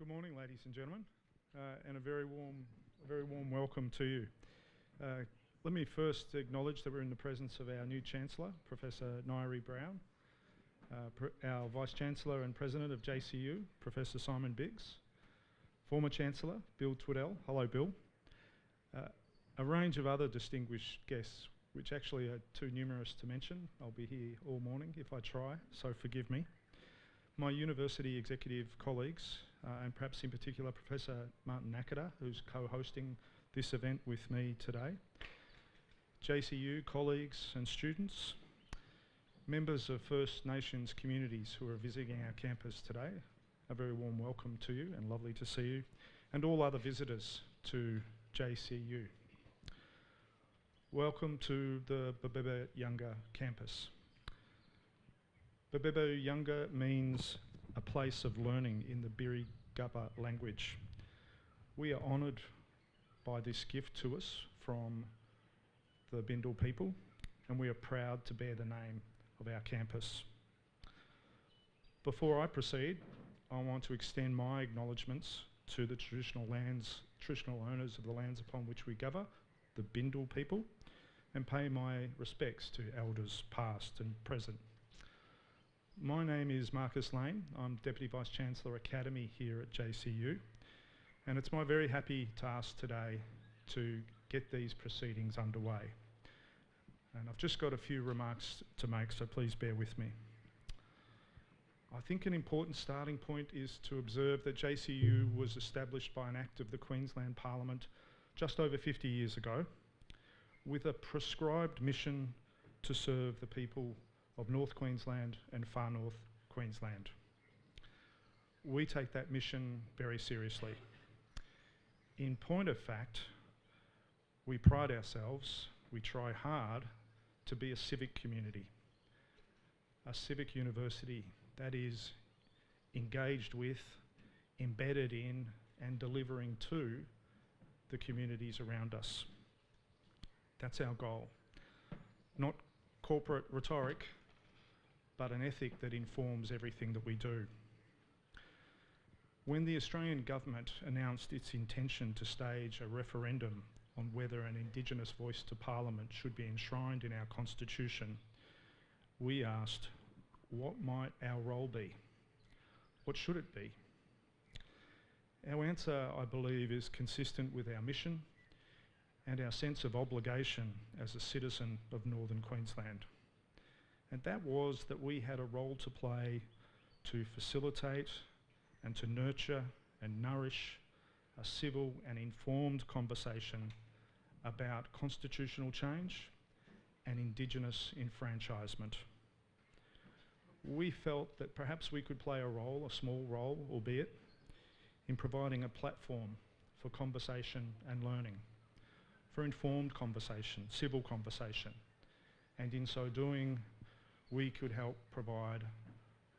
Good morning, ladies and gentlemen, and a very warm welcome to you. Let me first acknowledge that we're in the presence of our new Chancellor, Professor Nairi Brown, our Vice-Chancellor and President of JCU, Professor Simon Biggs, former Chancellor, Bill Twiddell, hello Bill, a range of other distinguished guests, which actually are too numerous to mention. I'll be here all morning if I try, so forgive me. My university executive colleagues, and perhaps in particular Professor Martin Nakada, who's co-hosting this event with me today, JCU colleagues and students, members of First Nations communities who are visiting our campus today, a very warm welcome to you and lovely to see you, and all other visitors to JCU. Welcome to the Babeba Yunga campus. Babeba Yunga means a place of learning in the Biri Gubba language. We are honoured by this gift to us from the Bindal people, and we are proud to bear the name of our campus. Before I proceed, I want to extend my acknowledgements to the traditional owners of the lands upon which we gather, the Bindal people, and pay my respects to elders past and present. My name is Marcus Lane. I'm Deputy Vice-Chancellor Academy here at JCU, and it's my very happy task today to get these proceedings underway. And I've just got a few remarks to make, so please bear with me. I think an important starting point is to observe that JCU was established by an Act of the Queensland Parliament just over 50 years ago, with a prescribed mission to serve the people of North Queensland and Far North Queensland. We take that mission very seriously. In point of fact, we pride ourselves, we try hard to be a civic community, a civic university that is engaged with, embedded in, and delivering to the communities around us. That's our goal. Not corporate rhetoric, but an ethic that informs everything that we do. When the Australian government announced its intention to stage a referendum on whether an Indigenous voice to Parliament should be enshrined in our Constitution, we asked, what might our role be? What should it be? Our answer, I believe, is consistent with our mission and our sense of obligation as a citizen of Northern Queensland. And that was that we had a role to play to facilitate and to nurture and nourish a civil and informed conversation about constitutional change and Indigenous enfranchisement. We felt that perhaps we could play a role, a small role, albeit, in providing a platform for conversation and learning, for informed conversation, civil conversation, and in so doing, we could help provide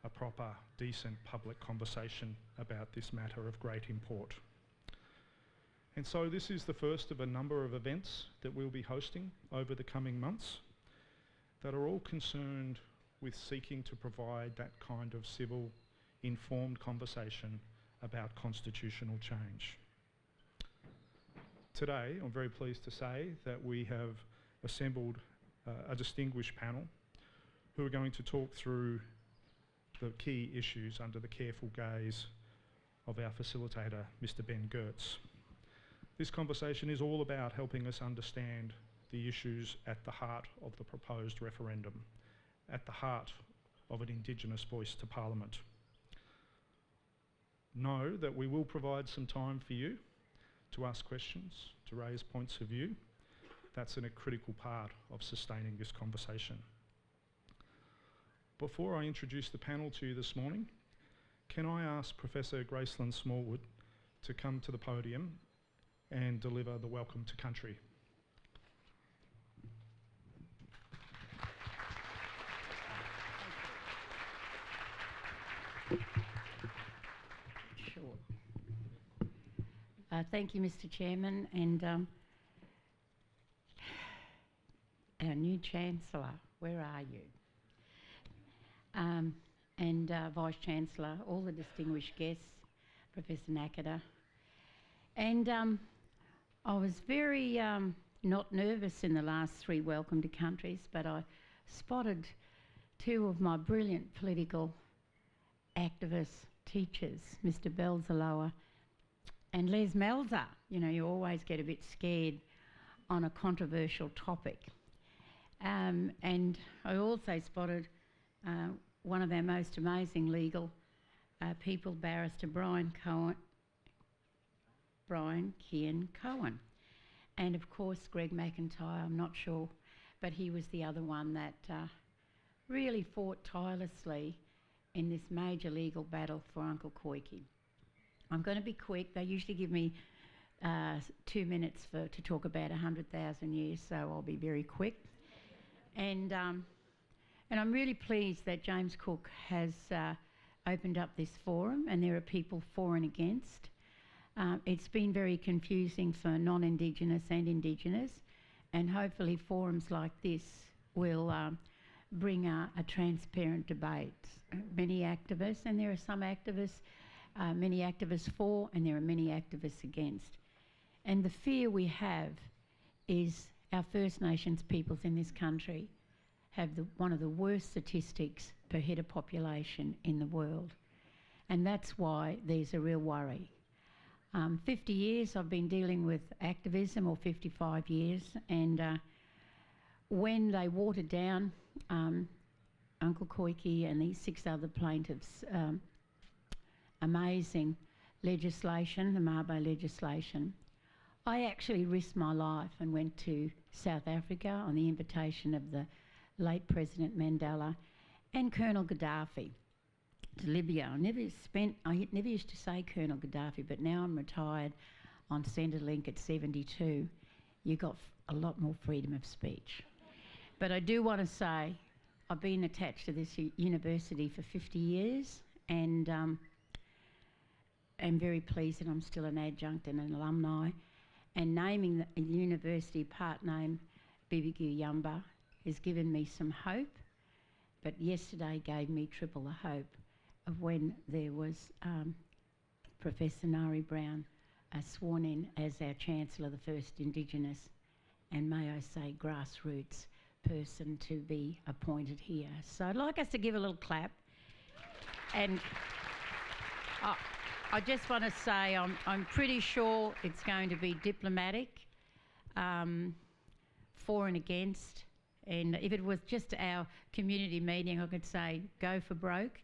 a proper, decent public conversation about this matter of great import. And so this is the first of a number of events that we'll be hosting over the coming months that are all concerned with seeking to provide that kind of civil, informed conversation about constitutional change. Today, I'm very pleased to say that we have assembled a distinguished panel who are going to talk through the key issues under the careful gaze of our facilitator, Mr. Ben Gertz. This conversation is all about helping us understand the issues at the heart of the proposed referendum, at the heart of an Indigenous voice to Parliament. Know that we will provide some time for you to ask questions, to raise points of view. That's a critical part of sustaining this conversation. Before I introduce the panel to you this morning, can I ask Professor Gracelyn Smallwood to come to the podium and deliver the Welcome to Country. Sure. Thank you, Mr. Chairman, and our new Chancellor, where are you? And Vice-Chancellor, all the distinguished guests, Professor Nakata. And I was very not nervous in the last 3 Welcome to Countries, but I spotted 2 of my brilliant political activist teachers, Mr. Belzaloa and Les Melzer. You know, you always get a bit scared on a controversial topic. And I also spotted one of our most amazing legal people, Barrister Brian Kian Cohen. And of course, Greg McIntyre, I'm not sure, but he was the other one that really fought tirelessly in this major legal battle for Uncle Koiki. I'm going to be quick. They usually give me 2 minutes to talk about 100,000 years, so I'll be very quick. And I'm really pleased that James Cook has opened up this forum, and there are people for and against. It's been very confusing for non-Indigenous and Indigenous, and hopefully forums like this will bring a transparent debate. Many activists, and there are some activists, many activists for, and there are many activists against. And the fear we have is our First Nations peoples in this country have one of the worst statistics per head of population in the world. And that's why there's a real worry. 50 years I've been dealing with activism, or 55 years, and when they watered down Uncle Koiki and these 6 other plaintiffs' amazing legislation, the Mabo legislation, I actually risked my life and went to South Africa on the invitation of the late President Mandela and Colonel Gaddafi to Libya. I never used to say Colonel Gaddafi, but now I'm retired on Centrelink at 72. You got a lot more freedom of speech. But I do want to say I've been attached to this university for 50 years, and I'm very pleased that I'm still an adjunct and an alumni. And naming the university part name Bibigu Yamba has given me some hope, but yesterday gave me triple the hope of when there was Professor Nari Brown sworn in as our Chancellor, the first Indigenous, and may I say grassroots person to be appointed here. So I'd like us to give a little clap. And I just want to say I'm pretty sure it's going to be diplomatic, for and against. And if it was just our community meeting, I could say go for broke.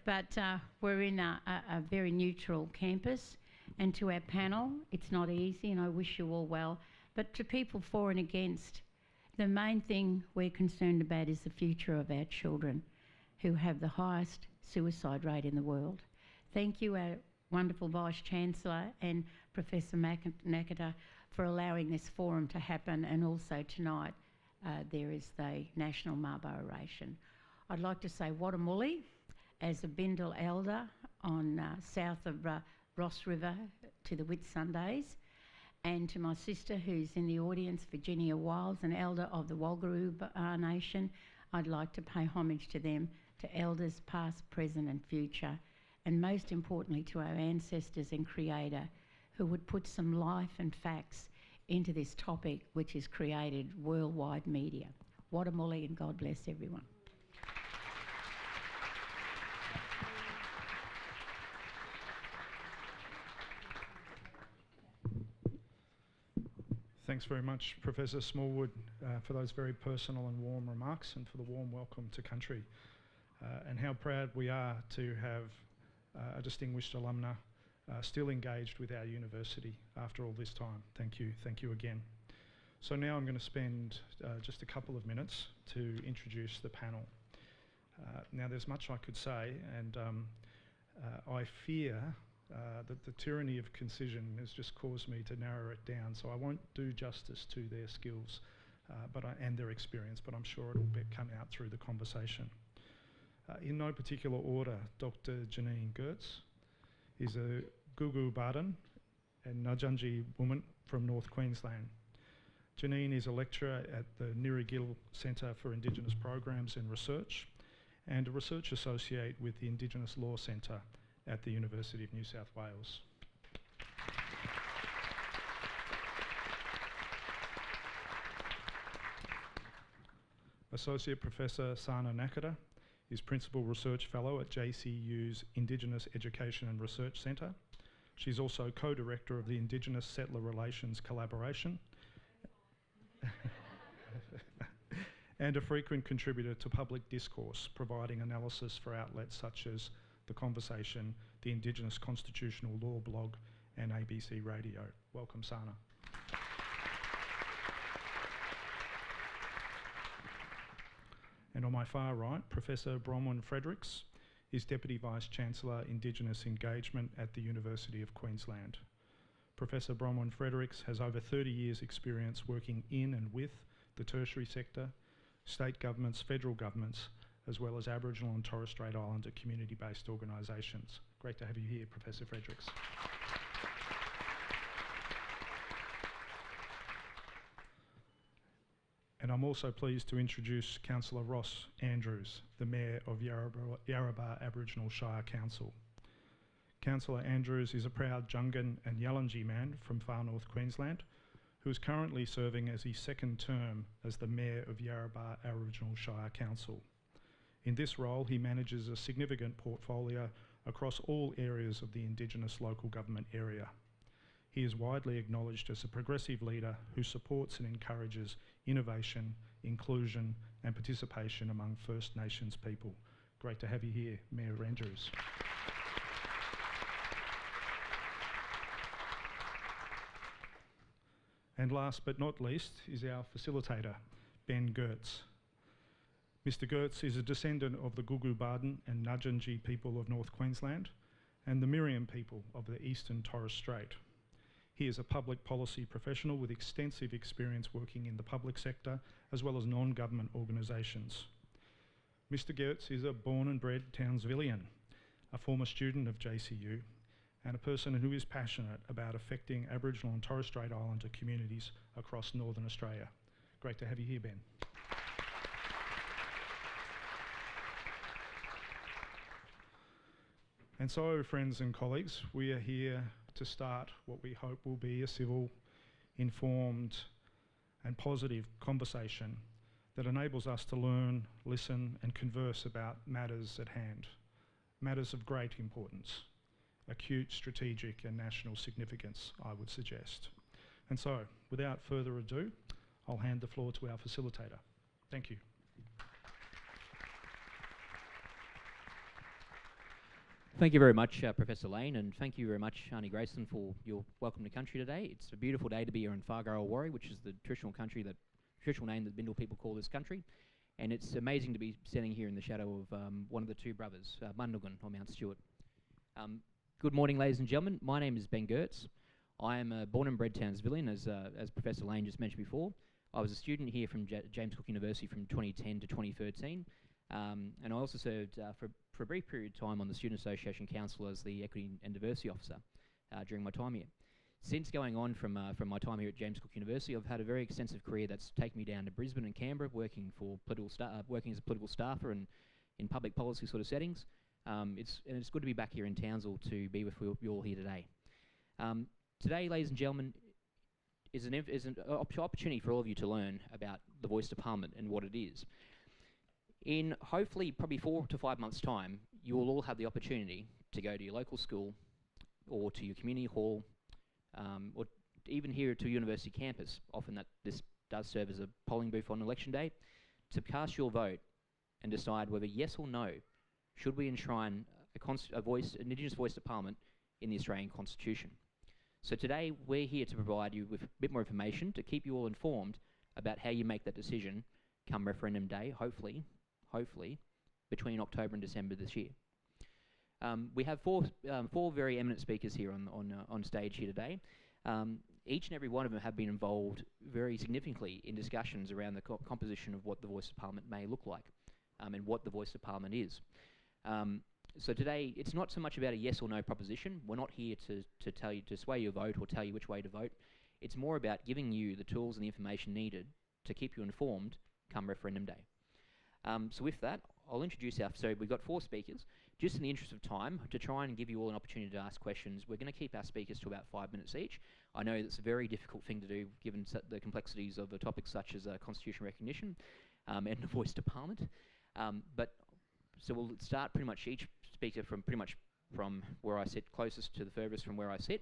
But we're in a very neutral campus. And to our panel, it's not easy, and I wish you all well. But to people for and against, the main thing we're concerned about is the future of our children, who have the highest suicide rate in the world. Thank you, our wonderful Vice-Chancellor and Professor Nakata, for allowing this forum to happen, and also tonight there is the National Mabo Oration. I'd like to say Wadamuli, as a Bindal elder on south of Ross River to the Whitsundays, and to my sister who's in the audience, Virginia Wiles, an elder of the Walgaroo Nation. I'd like to pay homage to them, to elders past, present and future, and most importantly to our ancestors and Creator, who would put some life and facts into this topic which has created worldwide media. Wadamuli, and God bless everyone. Thanks very much, Professor Smallwood, for those very personal and warm remarks, and for the warm welcome to country. And how proud we are to have a distinguished alumna still engaged with our university after all this time. Thank you again. So now I'm going to spend just a couple of minutes to introduce the panel. Now there's much I could say, and I fear that the tyranny of concision has just caused me to narrow it down, so I won't do justice to their skills and their experience, but I'm sure it'll come out through the conversation. In no particular order, Dr. Janine Gertz is a Gugu Baden and Ngurrindjeri woman from North Queensland. Janine is a lecturer at the Nirrigil Centre for Indigenous Programs and Research, and a research associate with the Indigenous Law Centre at the University of New South Wales. Associate Professor Sana Nakata is Principal Research Fellow at JCU's Indigenous Education and Research Centre. She's also co-director of the Indigenous Settler Relations Collaboration and a frequent contributor to public discourse, providing analysis for outlets such as The Conversation, the Indigenous Constitutional Law blog, and ABC Radio. Welcome, Sana. And on my far right, Professor Bronwyn Fredericks is Deputy Vice-Chancellor, Indigenous Engagement at the University of Queensland. Professor Bronwyn Fredericks has over 30 years' experience working in and with the tertiary sector, state governments, federal governments, as well as Aboriginal and Torres Strait Islander community-based organisations. Great to have you here, Professor Fredericks. And I'm also pleased to introduce Councillor Ross Andrews, the Mayor of Yarrabah Aboriginal Shire Council. Councillor Andrews is a proud Jungan and Yalanji man from far north Queensland, who is currently serving as his second term as the Mayor of Yarrabah Aboriginal Shire Council. In this role, he manages a significant portfolio across all areas of the Indigenous local government area. He is widely acknowledged as a progressive leader who supports and encourages innovation, inclusion and participation among First Nations people. Great to have you here, Mayor Andrews. And last but not least is our facilitator, Ben Gertz. Mr. Gertz is a descendant of the Gugu Barden and Nudjunji people of North Queensland and the Miriam people of the Eastern Torres Strait. He is a public policy professional with extensive experience working in the public sector as well as non-government organisations. Mr. Gertz is a born and bred Townsvillian, a former student of JCU, and a person who is passionate about affecting Aboriginal and Torres Strait Islander communities across Northern Australia. Great to have you here, Ben. And so, friends and colleagues, we are here to start what we hope will be a civil, informed and positive conversation that enables us to learn, listen and converse about matters at hand, matters of great importance, acute, strategic and national significance, I would suggest. And so, without further ado, I'll hand the floor to our facilitator. Thank you. Thank you very much, Professor Lane, and thank you very much, Arnie Grayson, for your welcome to country today. It's a beautiful day to be here in Fargo Warri, which is the traditional name that Bindal people call this country, and it's amazing to be standing here in the shadow of one of the two brothers, Mundugan on Mount Stewart. Good morning, ladies and gentlemen. My name is Ben Gertz. I am a born and bred Townsvillian, as Professor Lane just mentioned before. I was a student here from James Cook University from 2010 to 2013, and I also served for a brief period of time on the Student Association Council as the Equity and Diversity Officer during my time here. Since going on from my time here at James Cook University, I've had a very extensive career that's taken me down to Brisbane and Canberra, working as a political staffer and in public policy sort of settings. It's good to be back here in Townsville to be with you all here today. Today, ladies and gentlemen, is an opportunity for all of you to learn about the Voice to Parliament and what it is. In hopefully probably 4 to 5 months' time, you will all have the opportunity to go to your local school or to your community hall or even here to a university campus. Often this does serve as a polling booth on election day, to cast your vote and decide whether yes or no should we enshrine an Indigenous voice to Parliament in the Australian Constitution. So today we're here to provide you with a bit more information to keep you all informed about how you make that decision come referendum day, hopefully between October and December this year. We have four very eminent speakers here on stage here today. Each and every one of them have been involved very significantly in discussions around the composition of what the Voice of Parliament may look like and what the Voice of Parliament is. So today, it's not so much about a yes or no proposition. We're not here to tell you to sway your vote or tell you which way to vote. It's more about giving you the tools and the information needed to keep you informed come referendum day. So with that, I'll introduce so we've got 4 speakers. Just in the interest of time, to try and give you all an opportunity to ask questions, we're going to keep our speakers to about 5 minutes each. I know that's a very difficult thing to do given the complexities of a topic such as constitution recognition and a voice to Parliament. So we'll start pretty much each speaker from where I sit, closest to the furthest from where I sit.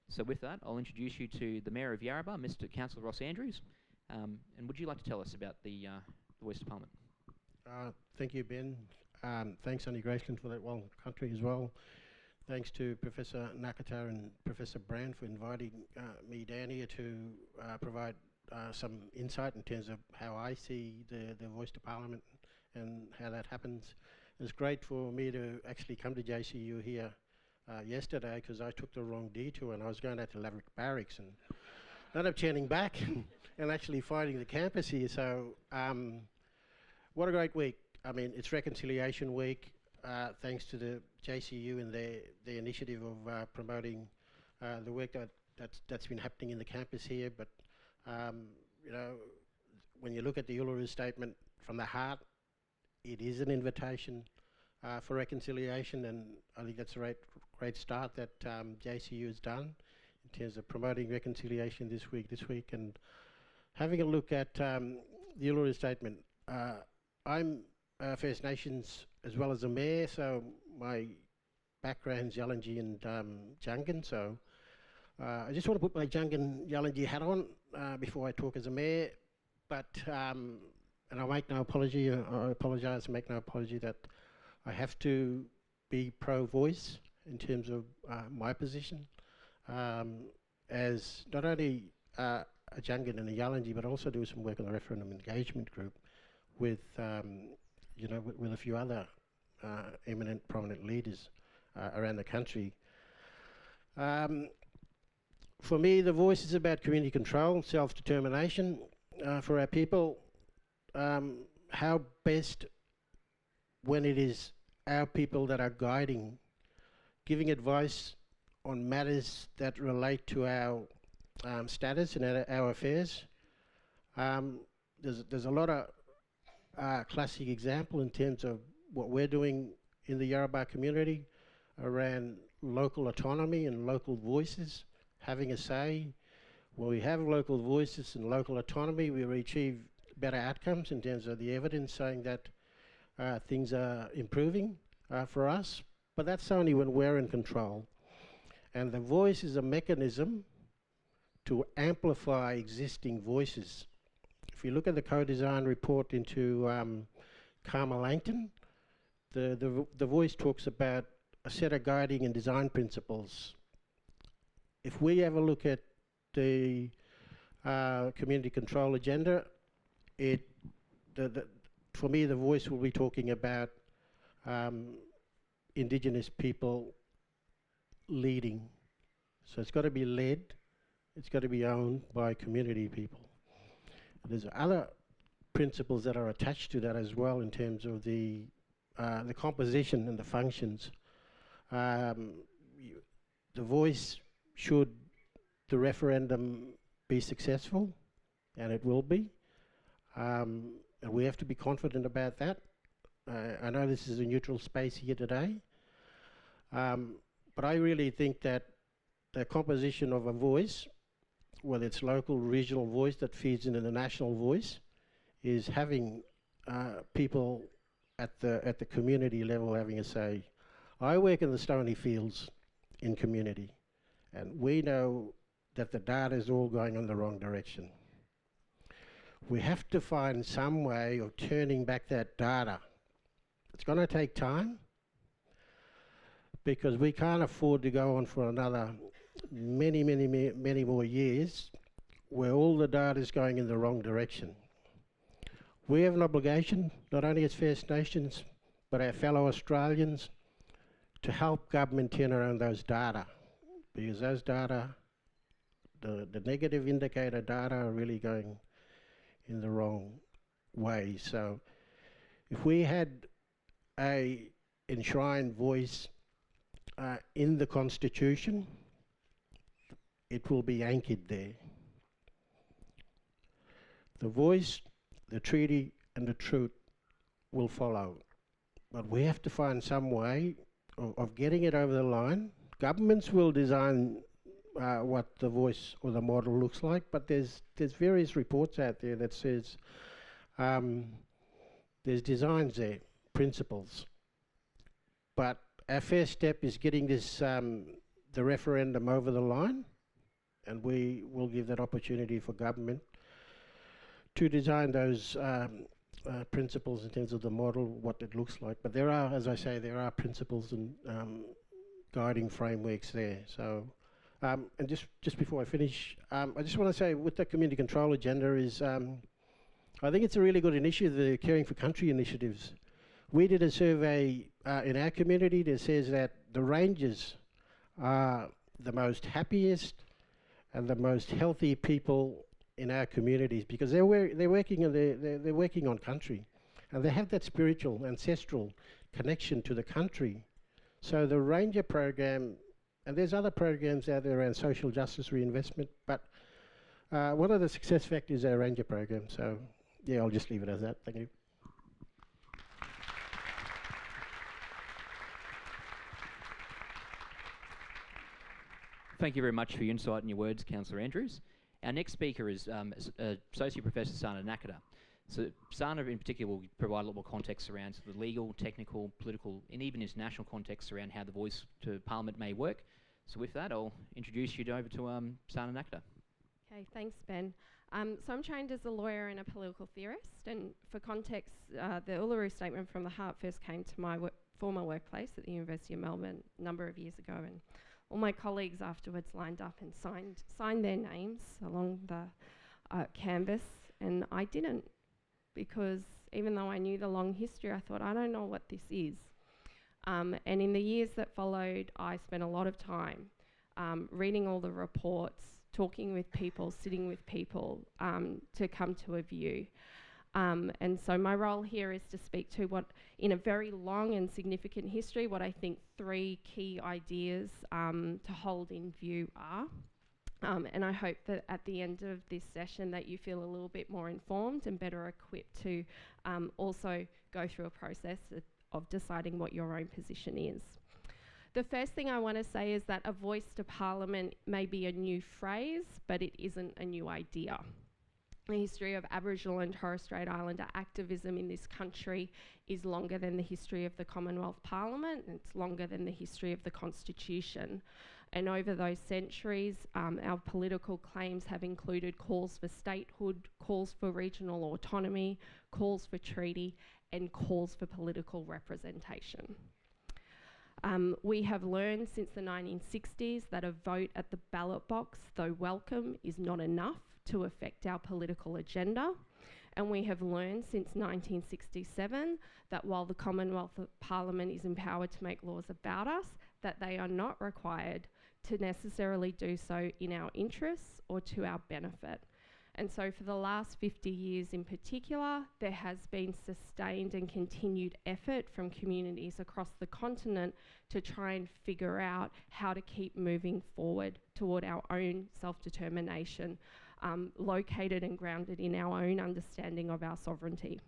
So with that, I'll introduce you to the Mayor of Yarrabah, Mr. Councillor Ross Andrews. And would you like to tell us about the voice to Parliament? Thank you, Ben. Thanks, Annie Graceland, for that well country as well. Thanks to Professor Nakata and Professor Brand for inviting me down here to provide some insight in terms of how I see the voice to Parliament and how that happens. It's great for me to actually come to JCU here yesterday, because I took the wrong detour and I was going out to Laverick Barracks and ended up turning back and actually finding the campus here. So what a great week. I mean, it's Reconciliation Week, thanks to the JCU and their initiative of promoting the work that's been happening in the campus here. But, you know, when you look at the Uluru Statement from the heart, it is an invitation for reconciliation, and I think that's a great start that JCU has done in terms of promoting reconciliation this week. And having a look at the Uluru Statement, I'm First Nations as well as a mayor, so my background's Yalanji and Jungan, so I just want to put my Jungan Yalanji hat on before I talk as a mayor, but and I make no apology, I apologise and make no apology that I have to be pro-voice in terms of my position as not only a Jungan and a Yalanji, but also do some work on the referendum engagement group with you know, with a few other eminent, prominent leaders around the country. For me, the voice is about community control, self-determination for our people. How best when it is our people that are guiding, giving advice on matters that relate to our status and our affairs. There's a lot of classic example in terms of what we're doing in the Yarrabah community around local autonomy and local voices having a say. When we have local voices and local autonomy, we achieve better outcomes in terms of the evidence saying that things are improving for us, but that's only when we're in control. And the voice is a mechanism to amplify existing voices. If you look at the co-design report into Carmel Langton, the voice talks about a set of guiding and design principles. If we have a look at the community control agenda, for me, the voice will be talking about Indigenous people leading. So it's got to be led, it's got to be owned by community people. There's other principles that are attached to that as well in terms of the composition and the functions. The voice, should the referendum be successful, and it will be, and we have to be confident about that. I know this is a neutral space here today, but I really think that the composition of a voice, whether it's local, regional voice that feeds into the national voice, is having people at the community level having a say. I work in the Stony Fields in community, and we know that the data is all going in the wrong direction. We have to find some way of turning back that data. It's going to take time, because we can't afford to go on for another many more years where all the data is going in the wrong direction. We have an obligation, not only as First Nations, but our fellow Australians, to help government turn around those data, because those data, the negative indicator data, are really going in the wrong way. So if we had a enshrined voice in the Constitution, it will be anchored there. The voice, the treaty, and the truth will follow. But we have to find some way of getting it over the line. Governments will design what the voice or the model looks like, but there's various reports out there that says there's designs there, principles. But our first step is getting this the referendum over the line, and we will give that opportunity for government to design those principles in terms of the model, what it looks like. But there are, as I say, there are principles and guiding frameworks there. So, and just before I finish, I just want to say with the community control agenda is, I think it's a really good initiative, the Caring for Country initiatives. We did a survey in our community that says that the rangers are the most happiest and the most healthy people in our communities, because they're working on country, and they have that spiritual, ancestral connection to the country. So the ranger program, and there's other programs out there around social justice reinvestment, but one of the success factors is our ranger program. So yeah, I'll just leave it as that. Thank you. Thank you very much for your insight and your words, Councillor Andrews. Our next speaker is Associate Professor Sana Nakata. So Sana in particular will provide a lot more context around the legal, technical, political, and even international context around how the voice to Parliament may work. So with that, I'll introduce you over to Sana Nakata. Okay, thanks, Ben. So I'm trained as a lawyer and a political theorist, and for context, the Uluru Statement from the Heart first came to my former workplace at the University of Melbourne a number of years ago, and all my colleagues afterwards lined up and signed their names along the canvas, and I didn't, because even though I knew the long history, I thought, I don't know what this is. And in the years that followed, I spent a lot of time reading all the reports, talking with people, sitting with people to come to a view. And so my role here is to speak to what, in a very long and significant history, what I think 3 key ideas to hold in view are. And I hope that at the end of this session that you feel a little bit more informed and better equipped to also go through a process of deciding what your own position is. The first thing I want to say is that a voice to Parliament may be a new phrase, but it isn't a new idea. The history of Aboriginal and Torres Strait Islander activism in this country is longer than the history of the Commonwealth Parliament, and it's longer than the history of the Constitution. And over those centuries, our political claims have included calls for statehood, calls for regional autonomy, calls for treaty, and calls for political representation. We have learned since the 1960s that a vote at the ballot box, though welcome, is not enough to affect our political agenda. And we have learned since 1967 that while the Commonwealth Parliament is empowered to make laws about us, that they are not required to necessarily do so in our interests or to our benefit. And so for the last 50 years in particular, there has been sustained and continued effort from communities across the continent to try and figure out how to keep moving forward toward our own self-determination, located and grounded in our own understanding of our sovereignty.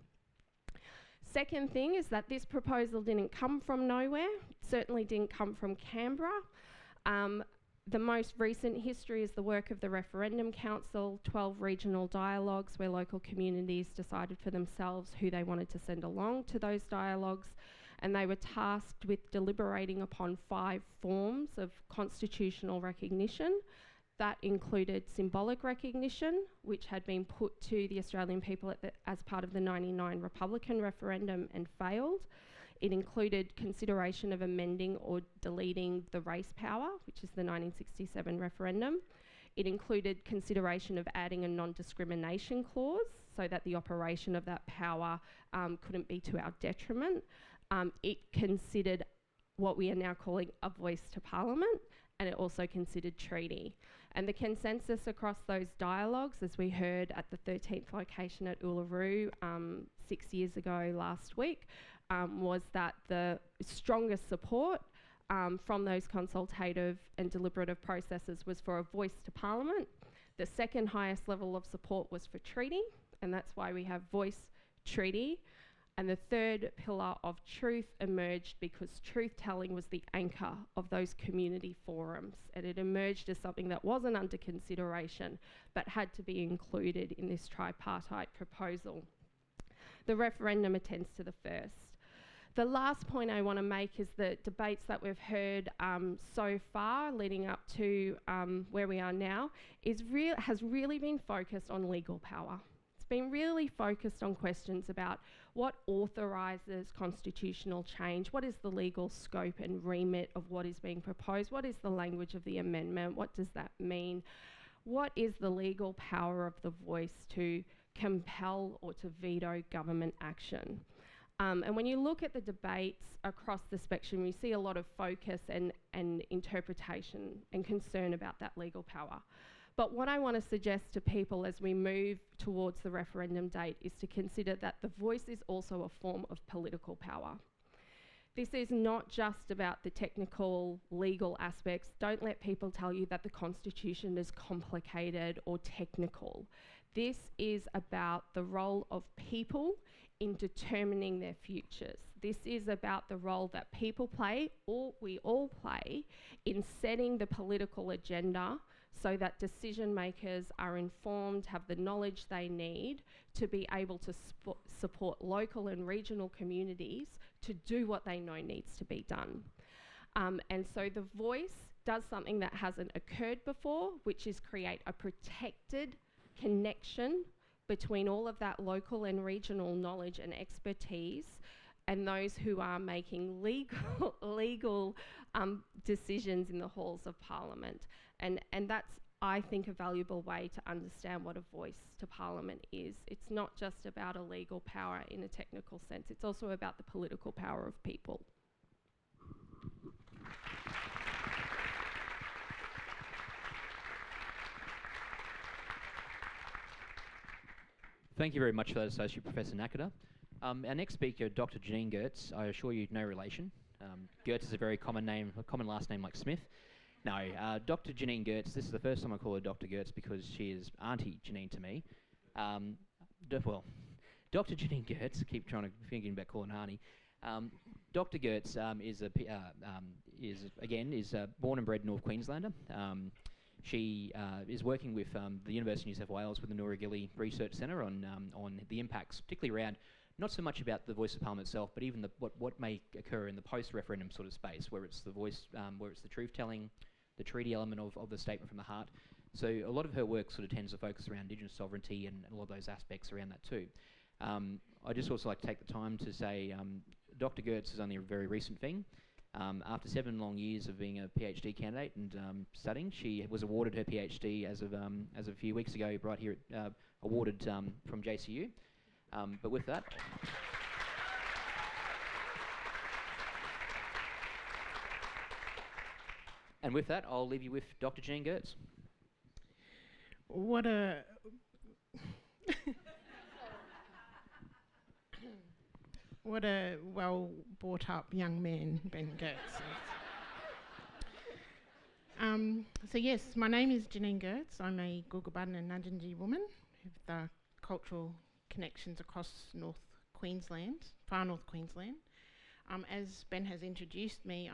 Second thing is that this proposal didn't come from nowhere. It certainly didn't come from Canberra. The most recent history is the work of the Referendum Council, 12 regional dialogues where local communities decided for themselves who they wanted to send along to those dialogues, and they were tasked with deliberating upon 5 forms of constitutional recognition. That included symbolic recognition, which had been put to the Australian people as part of the 1999 Republican referendum and failed. It included consideration of amending or deleting the race power, which is the 1967 referendum. It included consideration of adding a non-discrimination clause so that the operation of that power couldn't be to our detriment. It considered what we are now calling a voice to Parliament, and it also considered treaty. And the consensus across those dialogues, as we heard at the 13th location at Uluru 6 years ago last week, was that the strongest support from those consultative and deliberative processes was for a voice to Parliament. The second highest level of support was for treaty, and that's why we have voice, treaty, And the third pillar of truth emerged because truth-telling was the anchor of those community forums, and it emerged as something that wasn't under consideration but had to be included in this tripartite proposal. The referendum attends to the first. The last point I want to make is the debates that we've heard so far leading up to where we are now has really been focused on legal power. It's been really focused on questions about what authorises constitutional change, what is the legal scope and remit of what is being proposed, what is the language of the amendment, what does that mean, what is the legal power of the voice to compel or to veto government action. And when you look at the debates across the spectrum, you see a lot of focus and interpretation and concern about that legal power. But what I want to suggest to people as we move towards the referendum date is to consider that the voice is also a form of political power. This is not just about the technical, legal aspects. Don't let people tell you that the Constitution is complicated or technical. This is about the role of people in determining their futures. This is about the role that people play, or we all play, in setting the political agenda so that decision makers are informed, have the knowledge they need to be able to support local and regional communities to do what they know needs to be done. And so the voice does something that hasn't occurred before, which is create a protected connection between all of that local and regional knowledge and expertise and those who are making legal decisions in the halls of Parliament. And that's, I think, a valuable way to understand what a voice to Parliament is. It's not just about a legal power in a technical sense, it's also about the political power of people. Thank you very much for that, Associate Professor Nakata. Our next speaker, Dr. Janine Gertz, I assure you no relation. Gertz is a very common name, a common last name like Smith. No, Dr. Janine Gertz, this is the first time I call her Dr. Gertz because she is Auntie Janine to me. Well, Dr. Janine Gertz, keep trying to thinking about calling her Auntie. Dr. Gertz is born and bred North Queenslander. She is working with the University of New South Wales with the Nooragilly Research Centre on the impacts, particularly around not so much about the voice of Parliament itself, but even what may occur in the post-referendum sort of space, where it's the voice, where it's the truth-telling, the treaty element of the statement from the heart. So a lot of her work sort of tends to focus around Indigenous sovereignty and a lot of those aspects around that too. I just also like to take the time to say Dr. Gertz is only a very recent thing. After 7 long years of being a PhD candidate and studying, she was awarded her PhD as of a few weeks ago, right here, awarded from JCU. But with that, and with that, I'll leave you with Dr. Janine Gertz. What a what a well brought up young man Ben Gertz is. So yes, my name is Janine Gertz. I'm a Googabun and Nudjinji woman with cultural connections across North Queensland, far North Queensland. As Ben has introduced me,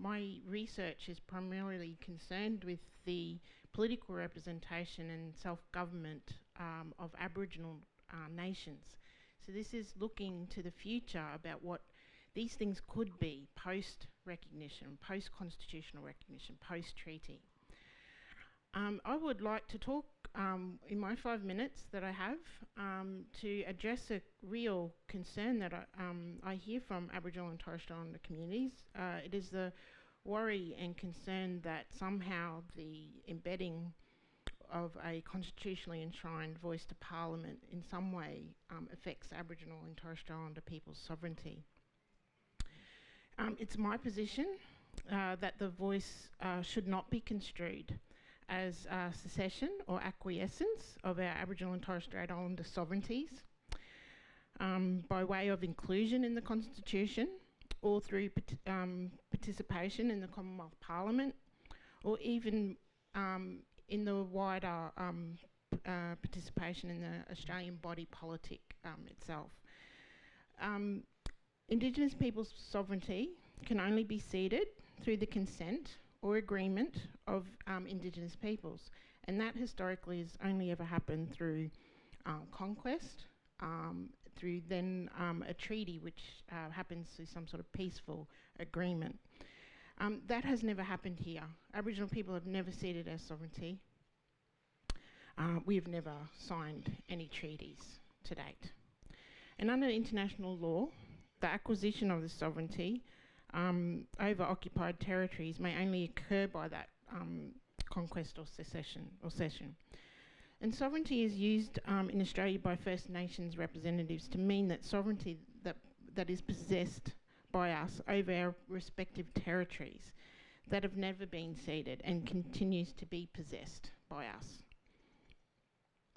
my research is primarily concerned with the political representation and self-government of Aboriginal nations. So this is looking to the future about what these things could be post-recognition, post-constitutional recognition, post-treaty. I would like to talk in my 5 minutes that I have to address a real concern that I hear from Aboriginal and Torres Strait Islander communities. It is the worry and concern that somehow the embedding of a constitutionally enshrined voice to Parliament in some way affects Aboriginal and Torres Strait Islander people's sovereignty. It's my position that the voice should not be construed as secession or acquiescence of our Aboriginal and Torres Strait Islander sovereignties by way of inclusion in the Constitution or through participation in the Commonwealth Parliament or even in the wider participation in the Australian body politic itself. Indigenous peoples' sovereignty can only be ceded through the consent or agreement of Indigenous peoples, and that historically has only ever happened through conquest, through then a treaty, which happens through some sort of peaceful agreement. That has never happened here. Aboriginal people have never ceded our sovereignty. We have never signed any treaties to date. And under international law, the acquisition of the sovereignty over occupied territories may only occur by that conquest or cession. And sovereignty is used in Australia by First Nations representatives to mean that sovereignty that is possessed by us over our respective territories that have never been ceded and continues to be possessed by us.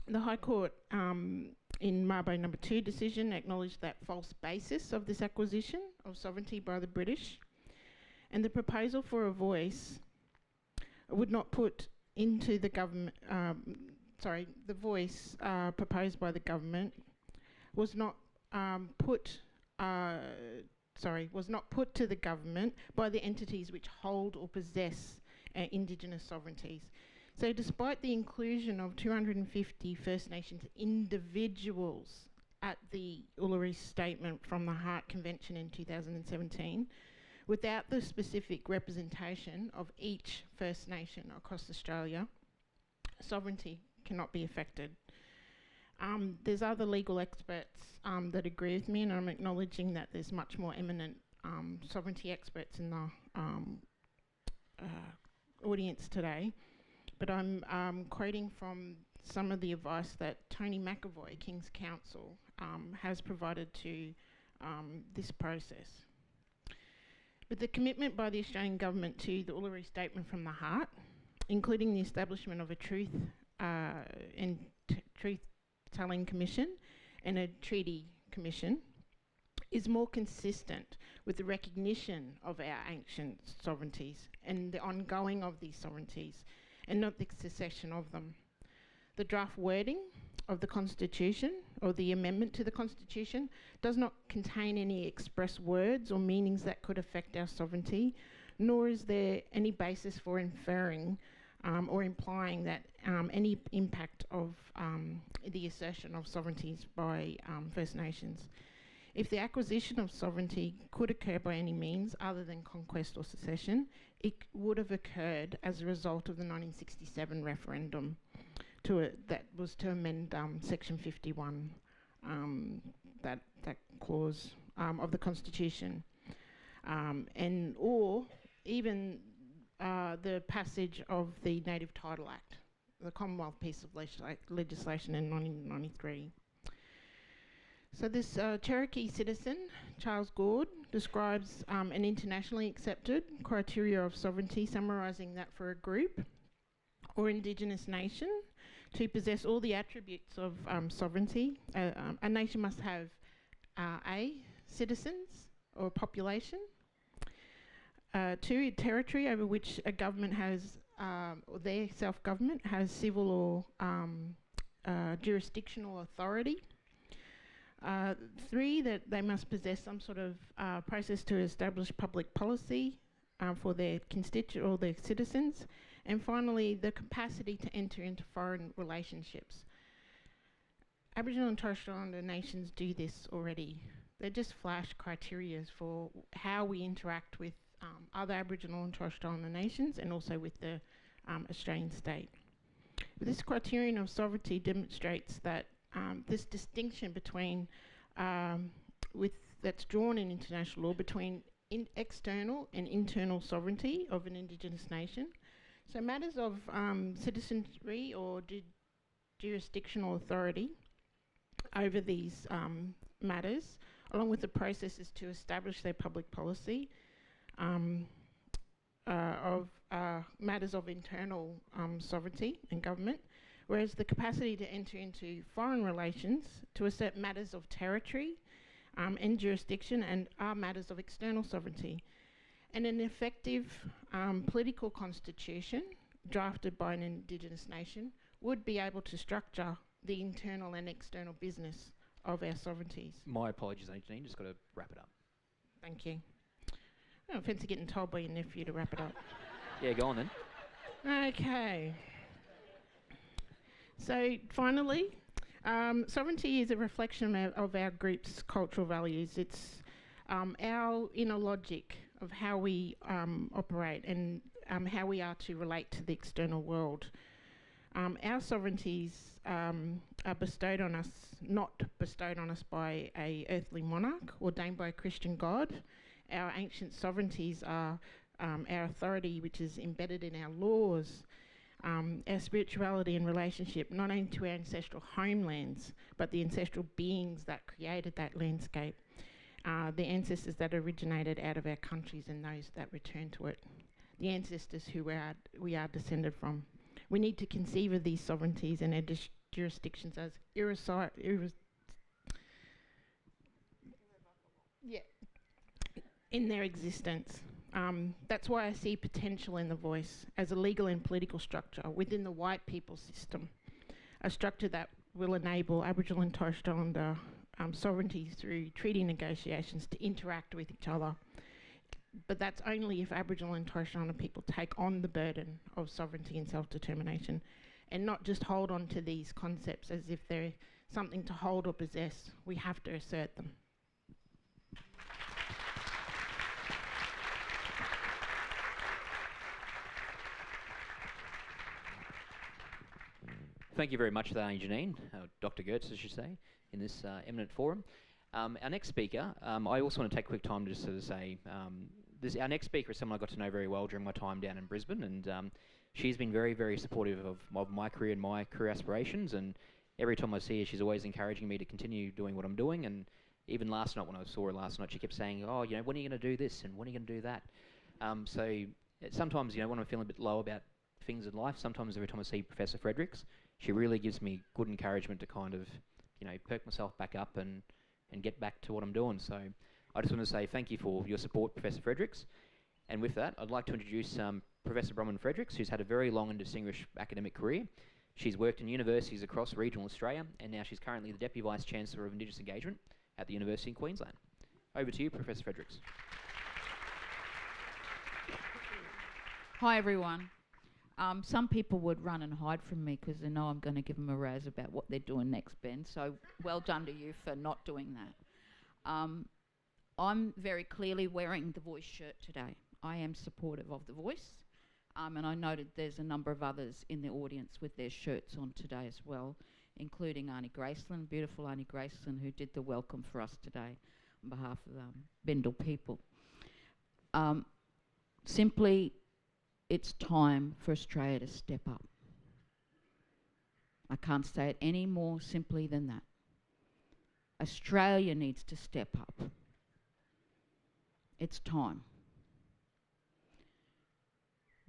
The High Court in Mabo No. 2 decision acknowledged that false basis of this acquisition of sovereignty by the British, and the proposal for a voice would not put into the government, the voice proposed by the government was not put to the government by the entities which hold or possess Indigenous sovereignties. So despite the inclusion of 250 First Nations individuals at the Uluru Statement from the Hart Convention in 2017, without the specific representation of each First Nation across Australia, sovereignty cannot be affected. There's other legal experts that agree with me, and I'm acknowledging that there's much more eminent sovereignty experts in the audience today. But I'm quoting from some of the advice that Tony McAvoy, King's Counsel, has provided to this process. But the commitment by the Australian Government to the Uluru Statement from the Heart, including the establishment of a truth and truth-telling commission and a treaty commission, is more consistent with the recognition of our ancient sovereignties and the ongoing of these sovereignties, and not the secession of them. The draft wording of the Constitution, or the amendment to the Constitution, does not contain any express words or meanings that could affect our sovereignty, nor is there any basis for inferring or implying that any impact of the assertion of sovereignties by First Nations. If the acquisition of sovereignty could occur by any means other than conquest or secession, it would have occurred as a result of the 1967 referendum that was to amend Section 51, that clause of the Constitution, or even the passage of the Native Title Act, the Commonwealth piece of legislation in 1993. So this Cherokee citizen, Charles Gord, describes an internationally accepted criteria of sovereignty, summarising that for a group or Indigenous nation to possess all the attributes of sovereignty, a nation must have A, citizens or population, 2, a territory over which a government has, or their self-government has civil or jurisdictional authority, 3, that they must possess some sort of process to establish public policy for their constituents or their citizens, and finally the capacity to enter into foreign relationships. Aboriginal and Torres Strait Islander nations do this already. They're just flash criteria for how we interact with other Aboriginal and Torres Strait Islander nations, and also with the Australian state. But this criterion of sovereignty demonstrates that this distinction between that's drawn in international law between external and internal sovereignty of an Indigenous nation. So matters of citizenry or jurisdictional authority over these matters, along with the processes to establish their public policy, of matters of internal sovereignty and government, whereas the capacity to enter into foreign relations to assert matters of territory and jurisdiction and are matters of external sovereignty. And an effective political constitution drafted by an Indigenous nation would be able to structure the internal and external business of our sovereignties. My apologies, Janine, just got to wrap it up. Thank you. No offence to getting told by your nephew to wrap it up. Yeah, go on then. Okay. So finally, sovereignty is a reflection of our group's cultural values. It's our inner logic of how we operate and how we are to relate to the external world. Our sovereignties are bestowed on us, not bestowed on us by a earthly monarch ordained by a Christian God. Our ancient sovereignties are our authority, which is embedded in our laws, our spirituality and relationship, not only to our ancestral homelands, but the ancestral beings that created that landscape, the ancestors that originated out of our countries and those that return to it, the ancestors who we are descended from. We need to conceive of these sovereignties and our jurisdictions as in their existence. That's why I see potential in the voice as a legal and political structure within the white people system, a structure that will enable Aboriginal and Torres Strait Islander sovereignties through treaty negotiations to interact with each other. But that's only if Aboriginal and Torres Strait Islander people take on the burden of sovereignty and self-determination and not just hold on to these concepts as if they're something to hold or possess. We have to assert them. Thank you very much for that, Janine, Dr. Gertz, as you say, in this eminent forum. Our next speaker, I also want to take a quick time to just sort of say, our next speaker is someone I got to know very well during my time down in Brisbane, and she's been very, very supportive of my career and my career aspirations, and every time I see her, she's always encouraging me to continue doing what I'm doing, and even last night when I saw her last night, she kept saying, oh, you know, when are you going to do this, and when are you going to do that? Sometimes, you know, when I'm feeling a bit low about things in life, sometimes every time I see Professor Fredericks, she really gives me good encouragement to kind of, you know, perk myself back up and get back to what I'm doing. So I just want to say thank you for your support, Professor Fredericks. And with that, I'd like to introduce Professor Bronwyn Fredericks, who's had a very long and distinguished academic career. She's worked in universities across regional Australia, and now she's currently the Deputy Vice-Chancellor of Indigenous Engagement at the University in Queensland. Over to you, Professor Fredericks. Hi everyone. Some people would run and hide from me because they know I'm going to give them a razz about what they're doing next, Ben. So well done to you for not doing that. I'm very clearly wearing the Voice shirt today. I am supportive of the Voice, and I noted there's a number of others in the audience with their shirts on today as well, including Arnie Graceland, beautiful Arnie Graceland, who did the welcome for us today on behalf of Bendel people. Simply, it's time for Australia to step up. I can't say it any more simply than that. Australia needs to step up. It's time.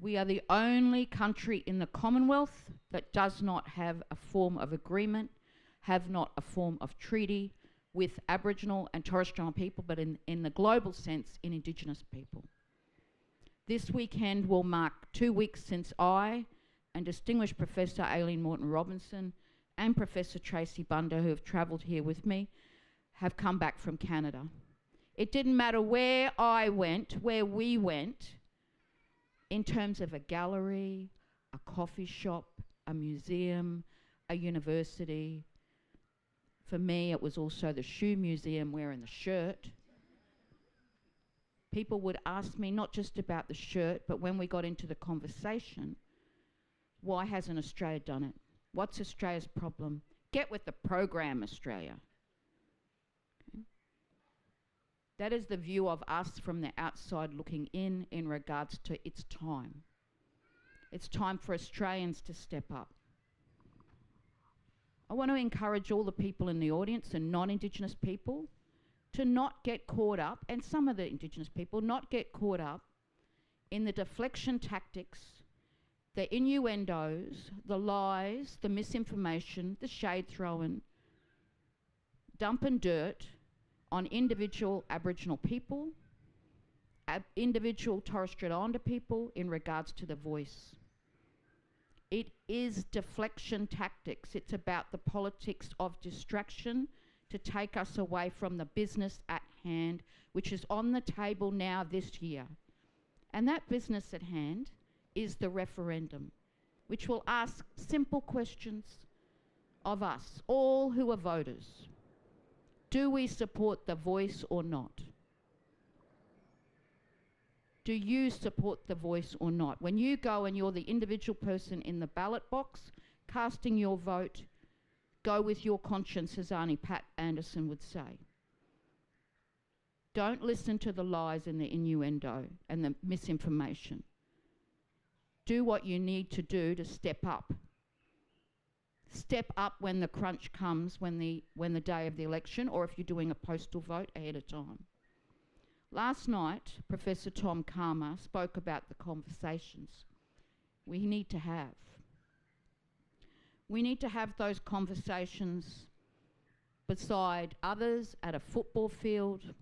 We are the only country in the Commonwealth that does not have a form of agreement, have not a form of treaty with Aboriginal and Torres Strait Islander people, but in the global sense, in Indigenous people. This weekend will mark 2 weeks since I and distinguished Professor Aileen Morton-Robinson and Professor Tracy Bunder, who have travelled here with me, have come back from Canada. It didn't matter where I went, where we went, in terms of a gallery, a coffee shop, a museum, a university. For me, it was also the shoe museum wearing the shirt. People would ask me not just about the shirt, but when we got into the conversation, why hasn't Australia done it? What's Australia's problem? Get with the program, Australia. Okay. That is the view of us from the outside looking in regards to its time. It's time for Australians to step up. I want to encourage all the people in the audience and non-Indigenous people to not get caught up, and some of the Indigenous people not get caught up in the deflection tactics, the innuendos, the lies, the misinformation, the shade throwing, dumping dirt on individual Aboriginal people, individual Torres Strait Islander people in regards to the Voice. It is deflection tactics. It's about the politics of distraction, to take us away from the business at hand, which is on the table now this year. And that business at hand is the referendum, which will ask simple questions of us, all who are voters. Do we support the voice or not? Do you support the voice or not? When you go and you're the individual person in the ballot box casting your vote, go with your conscience, as Auntie Pat Anderson would say. Don't listen to the lies and the innuendo and the misinformation. Do what you need to do to step up. Step up when the crunch comes, when the day of the election, or if you're doing a postal vote ahead of time. Last night, Professor Tom Karma spoke about the conversations we need to have. We need to have those conversations beside others at a football field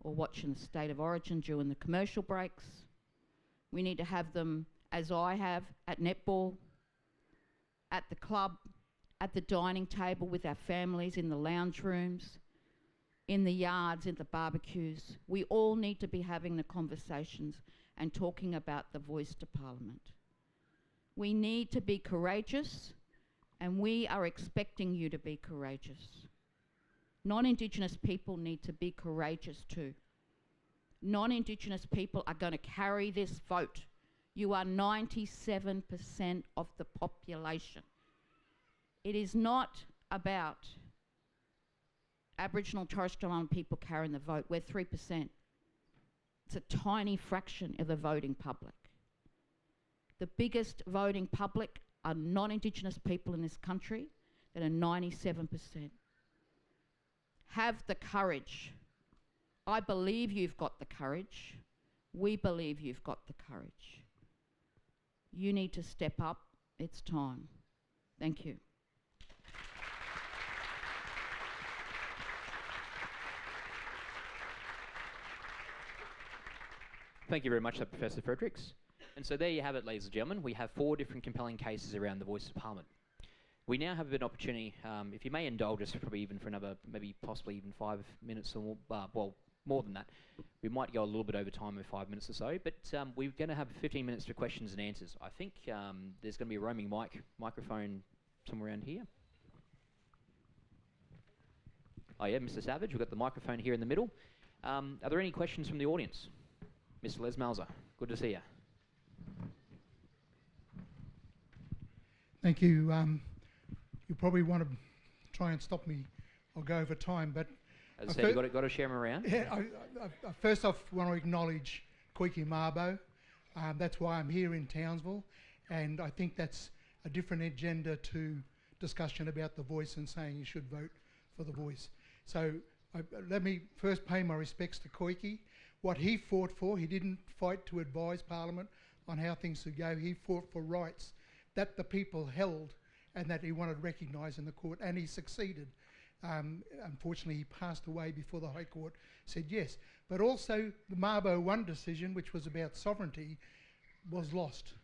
or watching the State of Origin during the commercial breaks. We need to have them, as I have, at netball, at the club, at the dining table with our families, in the lounge rooms, in the yards, in the barbecues. We all need to be having the conversations and talking about the voice to Parliament. We need to be courageous, and we are expecting you to be courageous. Non-Indigenous people need to be courageous too. Non-Indigenous people are going to carry this vote. You are 97% of the population. It is not about Aboriginal Torres Strait Islander people carrying the vote. We're 3%. It's a tiny fraction of the voting public. The biggest voting public are non-Indigenous people in this country that are 97%. Have the courage. I believe you've got the courage. We believe you've got the courage. You need to step up. It's time. Thank you. Thank you very much, Professor Fredericks. And so there you have it, ladies and gentlemen. We have 4 different compelling cases around the voice of Parliament. We now have an opportunity, if you may indulge us probably even for another, maybe possibly even 5 minutes or more, well, more than that. We might go a little bit over time of 5 minutes or so, but we're going to have 15 minutes for questions and answers. I think there's going to be a roaming microphone somewhere around here. Oh yeah, Mr. Savage, we've got the microphone here in the middle. Are there any questions from the audience? Mr. Les Malzer, good to see you. Thank you. You probably want to try and stop me. I'll go over time, but as I said, you've got to share them around. Yeah, I first off want to acknowledge Koiki Mabo. That's why I'm here in Townsville, and I think that's a different agenda to discussion about the voice and saying you should vote for the voice. So let me first pay my respects to Koiki. What he fought for, he didn't fight to advise Parliament on how things should go. He fought for rights that the people held and that he wanted recognised in the court, and he succeeded. Unfortunately, he passed away before the High Court said yes. But also the Mabo 1 decision, which was about sovereignty, was lost.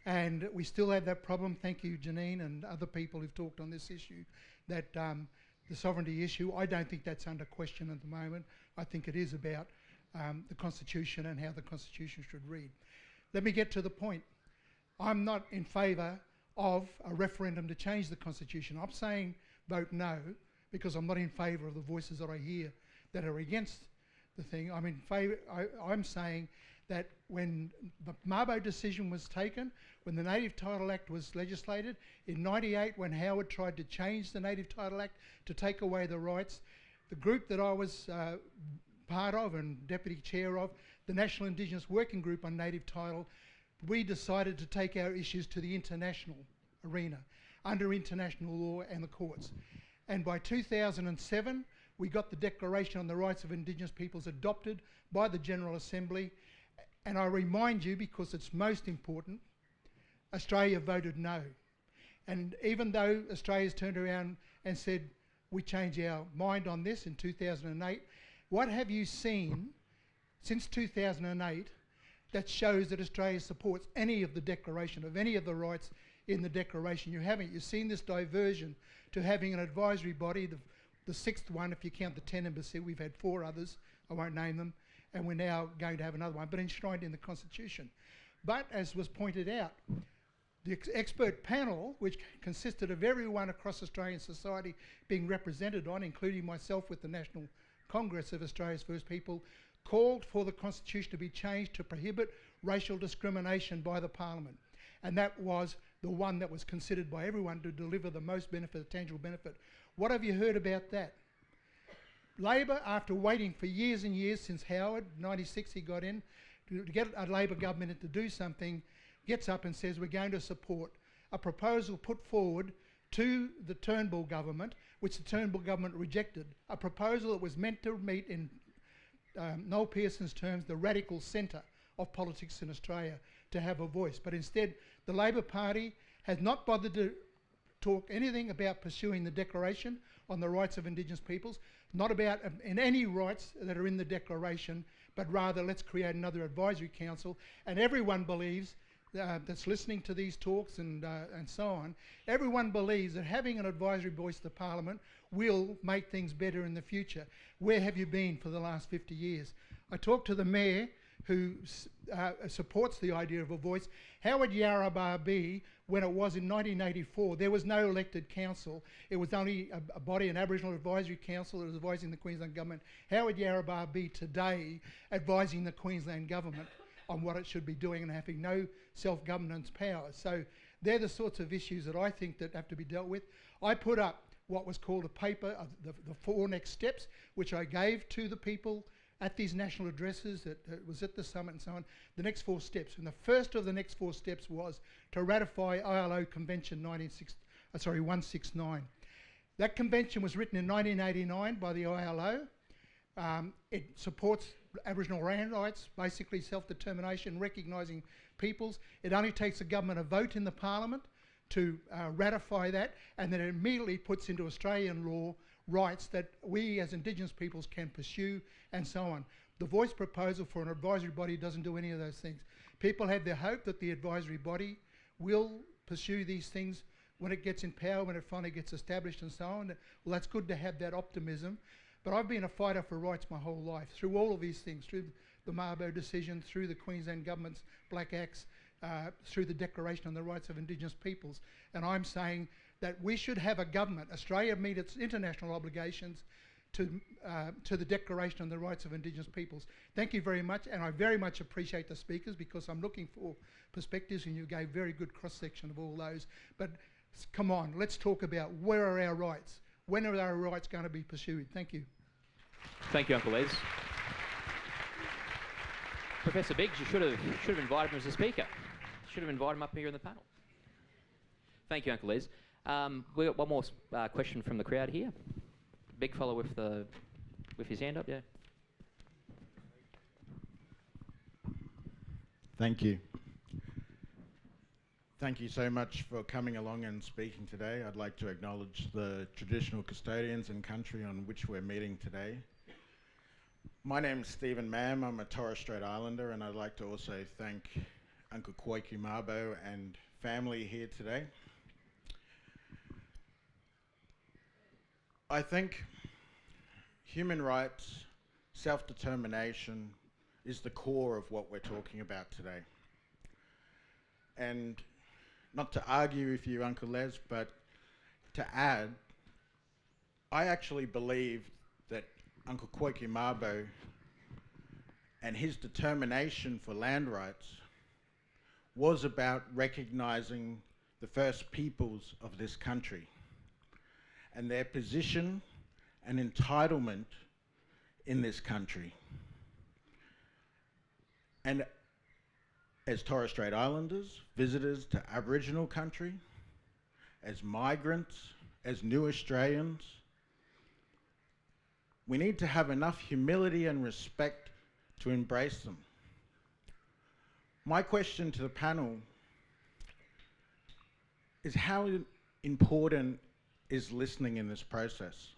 And we still have that problem. Thank you, Janine, and other people who've talked on this issue, that the sovereignty issue, I don't think that's under question at the moment. I think it is about the Constitution and how the Constitution should read. Let me get to the point. I'm not in favour of a referendum to change the Constitution. I'm saying vote no because I'm not in favour of the voices that I hear that are against the thing. I'm in favour. I'm saying that when the Mabo decision was taken, when the Native Title Act was legislated, in '98 when Howard tried to change the Native Title Act to take away the rights, the group that I was part of and deputy chair of, the National Indigenous Working Group on Native Title, we decided to take our issues to the international arena, under international law and the courts. And by 2007, we got the Declaration on the Rights of Indigenous Peoples adopted by the General Assembly. And I remind you, because it's most important, Australia voted no. And even though Australia's turned around and said, we changed our mind on this in 2008, what have you seen since 2008 that shows that Australia supports any of the declaration, of any of the rights in the declaration? You haven't. You've seen this diversion to having an advisory body, the sixth one, if you count the 10 embassy. We've had 4 others, I won't name them, and we're now going to have another one, but enshrined in the Constitution. But as was pointed out, the expert panel, which consisted of everyone across Australian society being represented on, including myself with the National Congress of Australia's First People, called for the Constitution to be changed to prohibit racial discrimination by the Parliament. And that was the one that was considered by everyone to deliver the most benefit, tangible benefit. What have you heard about that? Labor, after waiting for years and years since Howard, 96 he got in, to get a Labor government in to do something, gets up and says we're going to support a proposal put forward to the Turnbull government, which the Turnbull government rejected, a proposal that was meant to meet, in Noel Pearson's terms, the radical centre of politics in Australia, to have a voice. But instead, the Labor Party has not bothered to talk anything about pursuing the Declaration on the rights of Indigenous peoples, not about in any rights that are in the Declaration, but rather let's create another advisory council. And everyone believes, that's listening to these talks and so on, everyone believes that having an advisory voice to Parliament will make things better in the future. Where have you been for the last 50 years? I talked to the Mayor, who supports the idea of a voice. Howard Yarrabah, when it was in 1984, there was no elected council. It was only a body, an Aboriginal Advisory Council that was advising the Queensland Government. Howard Yarrabah today advising the Queensland Government on what it should be doing and having no self-governance powers. So they're the sorts of issues that I think that have to be dealt with. I put up what was called a paper, the 4 next steps, which I gave to the people at these national addresses that was at the summit and so on, the next 4 steps. And the first of the next 4 steps was to ratify ILO Convention 169. That convention was written in 1989 by the ILO. It supports Aboriginal land rights, basically self-determination, recognising peoples. It only takes a government a vote in the Parliament to ratify that, and then it immediately puts into Australian law rights that we as Indigenous peoples can pursue and so on. The voice proposal for an advisory body doesn't do any of those things. People have their hope that the advisory body will pursue these things when it gets in power, when it finally gets established and so on. Well, that's good to have that optimism. But I've been a fighter for rights my whole life, through all of these things, through the Mabo decision, through the Queensland Government's Black Acts, through the Declaration on the Rights of Indigenous Peoples. And I'm saying that we should have a government, Australia meet its international obligations to the Declaration on the Rights of Indigenous Peoples. Thank you very much, and I very much appreciate the speakers, because I'm looking for perspectives, and you gave very good cross-section of all those. But come on, let's talk about where are our rights? When are our rights going to be pursued? Thank you. Thank you, Uncle Les. Professor Biggs, you should have invited him as a speaker. Should have invited him up here in the panel. Thank you, Uncle Les. We got one more question from the crowd here. Big fellow with his hand up, yeah. Thank you. Thank you so much for coming along and speaking today. I'd like to acknowledge the traditional custodians and country on which we're meeting today. My name's Stephen Mam. I'm a Torres Strait Islander, and I'd like to also thank Uncle Koiki Mabo and family here today. I think human rights, self-determination is the core of what we're talking about today. And not to argue with you, Uncle Les, but to add, I actually believe that Uncle Koiki Mabo and his determination for land rights was about recognising the first peoples of this country and their position and entitlement in this country. And as Torres Strait Islanders, visitors to Aboriginal country, as migrants, as new Australians, we need to have enough humility and respect to embrace them. My question to the panel is, how important is listening in this process?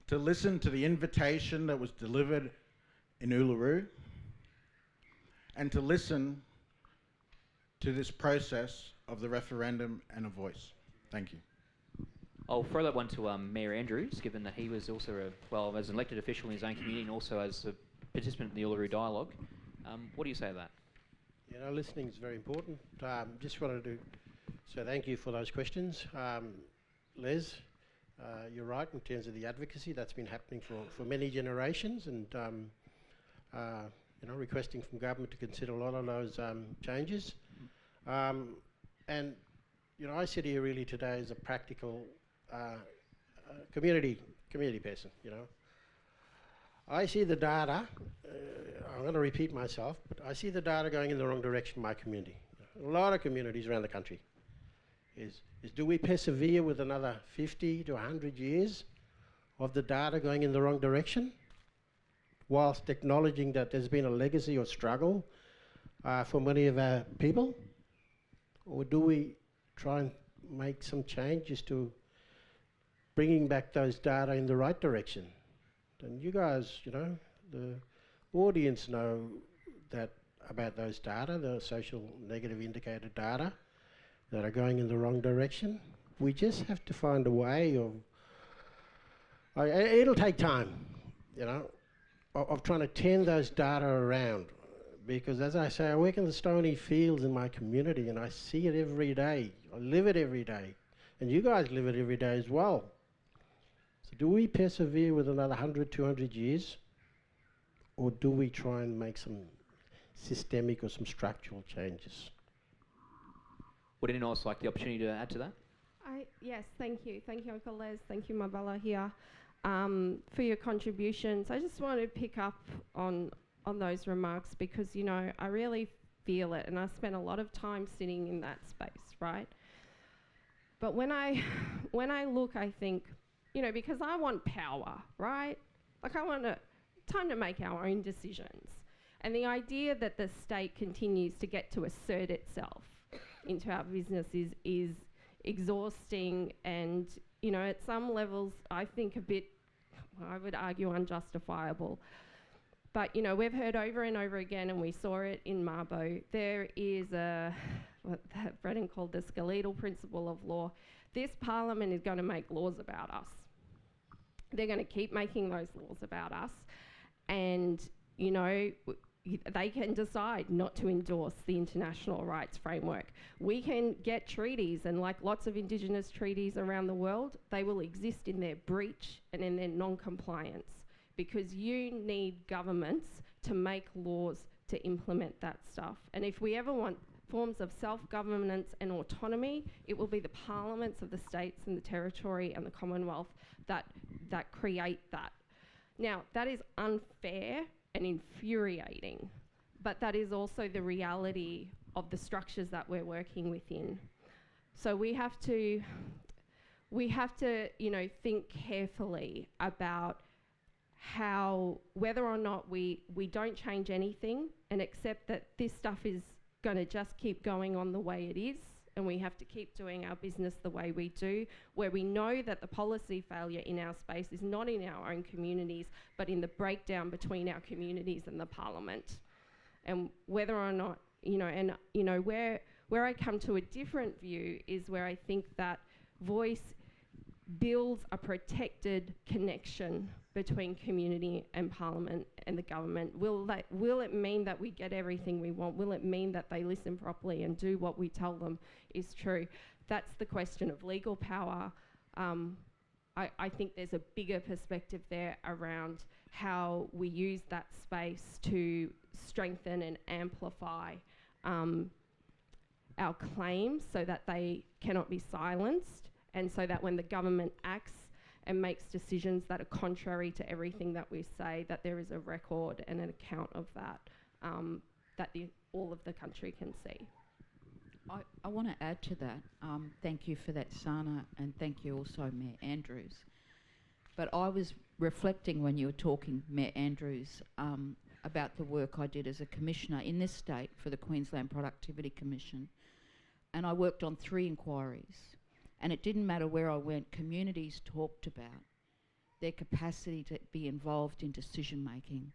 To listen to the invitation that was delivered in Uluru, and to listen to this process of the referendum and a voice. Thank you. I'll throw that one to Mayor Andrews, given that he was also, as an elected official in his own community and also as a participant in the Uluru Dialogue. What do you say to that? You know, listening is very important. Just wanted to say thank you for those questions. Les, you're right in terms of the advocacy that's been happening for many generations, and you know, requesting from government to consider a lot of those changes. And you know, I sit here really today as a practical community person. You know, I see the data. I'm going to repeat myself, but I see the data going in the wrong direction in my community. A lot of communities around the country. Is do we persevere with another 50 to 100 years of the data going in the wrong direction, whilst acknowledging that there's been a legacy or struggle for many of our people? Or do we try and make some changes to bringing back those data in the right direction? And you guys, you know, the audience know that about those data, the social negative indicator data that are going in the wrong direction. We just have to find a way of, it'll take time, you know, of trying to turn those data around. Because as I say, I work in the stony fields in my community and I see it every day. I live it every day. And you guys live it every day as well. So do we persevere with another 100, 200 years? Or do we try and make some systemic or some structural changes? Would anyone else like the opportunity to add to that? Yes, thank you. Thank you, Uncle Les. Thank you, Mabala here, for your contributions. I just want to pick up on those remarks because, you know, I really feel it and I spent a lot of time sitting in that space, right? But when I look, I think, you know, because I want power, right? Like time to make our own decisions. And the idea that the state continues to get to assert itself into our businesses is exhausting and, you know, at some levels, I think a bit, I would argue, unjustifiable. But, you know, we've heard over and over again, and we saw it in Mabo, there is what Brennan called the skeletal principle of law. This parliament is going to make laws about us. They're going to keep making those laws about us. And, you know, they can decide not to endorse the international rights framework. We can get treaties, and like lots of Indigenous treaties around the world, they will exist in their breach and in their non-compliance because you need governments to make laws to implement that stuff. And if we ever want forms of self-governance and autonomy, it will be the parliaments of the states and the territory and the Commonwealth that create that. Now, that is unfair and infuriating, but that is also the reality of the structures that we're working within. So we have to, you know, think carefully about how, whether or not we don't change anything and accept that this stuff is going to just keep going on the way it is, and we have to keep doing our business the way we do, where we know that the policy failure in our space is not in our own communities, but in the breakdown between our communities and the parliament. And whether or not, you know, and, you know, where I come to a different view is where I think that voice builds a protected connection between community and parliament and the government. Will it mean that we get everything we want? Will it mean that they listen properly and do what we tell them is true? That's the question of legal power. I think there's a bigger perspective there around how we use that space to strengthen and amplify our claims so that they cannot be silenced, and so that when the government acts and makes decisions that are contrary to everything that we say, that there is a record and an account of that, that all of the country can see. I want to add to that. Thank you for that, Sana, and thank you also, Mayor Andrews. But I was reflecting when you were talking, Mayor Andrews, about the work I did as a commissioner in this state for the Queensland Productivity Commission. And I worked on 3 inquiries. And it didn't matter where I went, communities talked about their capacity to be involved in decision making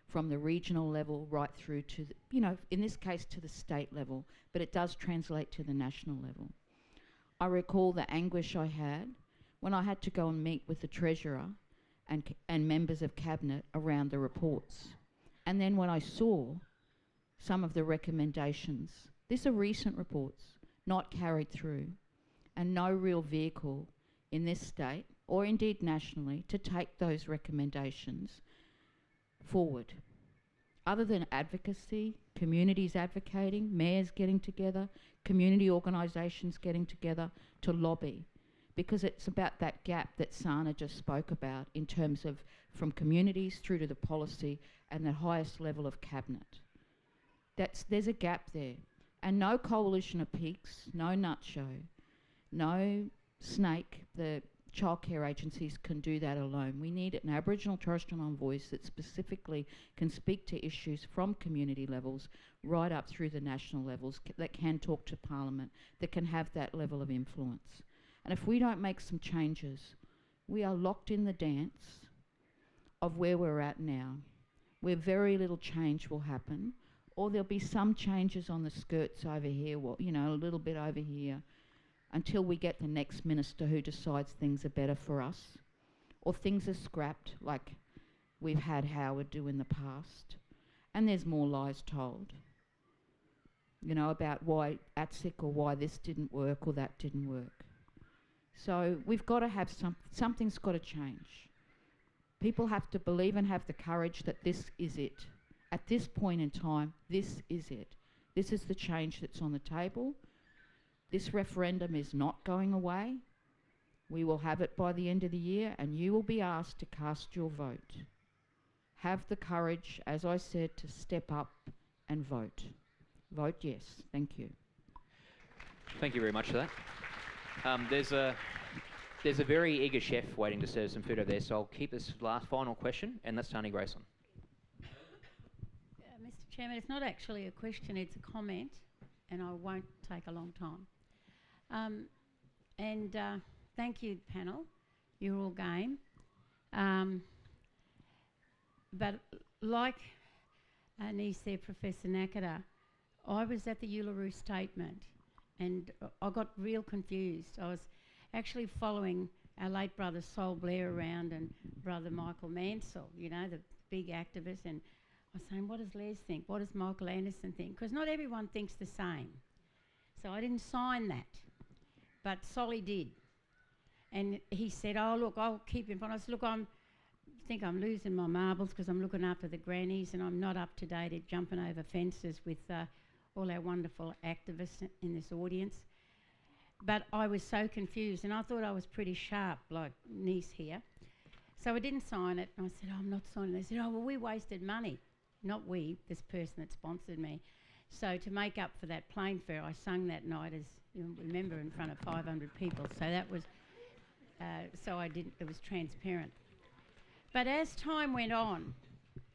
from the regional level right through to, the, you know, in this case to the state level, but it does translate to the national level. I recall the anguish I had when I had to go and meet with the Treasurer and members of Cabinet around the reports. And then when I saw some of the recommendations, these are recent reports, not carried through, and no real vehicle in this state, or indeed nationally, to take those recommendations forward. Other than advocacy, communities advocating, mayors getting together, community organisations getting together to lobby, because it's about that gap that Sana just spoke about in terms of from communities through to the policy and the highest level of cabinet. There's a gap there. And no coalition of peaks, no nut show, no snake, the childcare agencies can do that alone. We need an Aboriginal Torres Strait Islander voice that specifically can speak to issues from community levels right up through the national levels, that can talk to Parliament, that can have that level of influence. And if we don't make some changes, we are locked in the dance of where we're at now, where very little change will happen, or there'll be some changes on the skirts over here, you know, a little bit over here, until we get the next minister who decides things are better for us, or things are scrapped like we've had Howard do in the past, and there's more lies told, you know, about why ATSIC or why this didn't work or that didn't work. So we've got to have something's got to change. People have to believe and have the courage that this is it. At this point in time, this is it. This is the change that's on the table. This referendum is not going away. We will have it by the end of the year, and you will be asked to cast your vote. Have the courage, as I said, to step up and vote. Vote yes. Thank you. Thank you very much for that. There's a very eager chef waiting to serve some food over there, so I'll keep this final question, and that's Tony Grayson. Mr. Chairman, it's not actually a question, it's a comment, and I won't take a long time. Thank you, panel. You're all game. But like Anise said, Professor Nakata, I was at the Uluru statement and I got real confused. I was actually following our late brother Sol Blair around and brother Michael Mansell, you know, the big activist, and I was saying, what does Les think? What does Michael Anderson think? Because not everyone thinks the same. So I didn't sign that, but Solly did. And he said, oh, look, I'll keep in front. I said, look, I think I'm losing my marbles because I'm looking after the grannies and I'm not up to date at jumping over fences with all our wonderful activists in this audience. But I was so confused and I thought I was pretty sharp, like niece here. So I didn't sign it. And I said, oh, I'm not signing it. They said, oh, well, we wasted money. Not we, this person that sponsored me. So to make up for that plane fare, I sung that night, as you remember, in front of 500 people. So that was, it was transparent. But as time went on,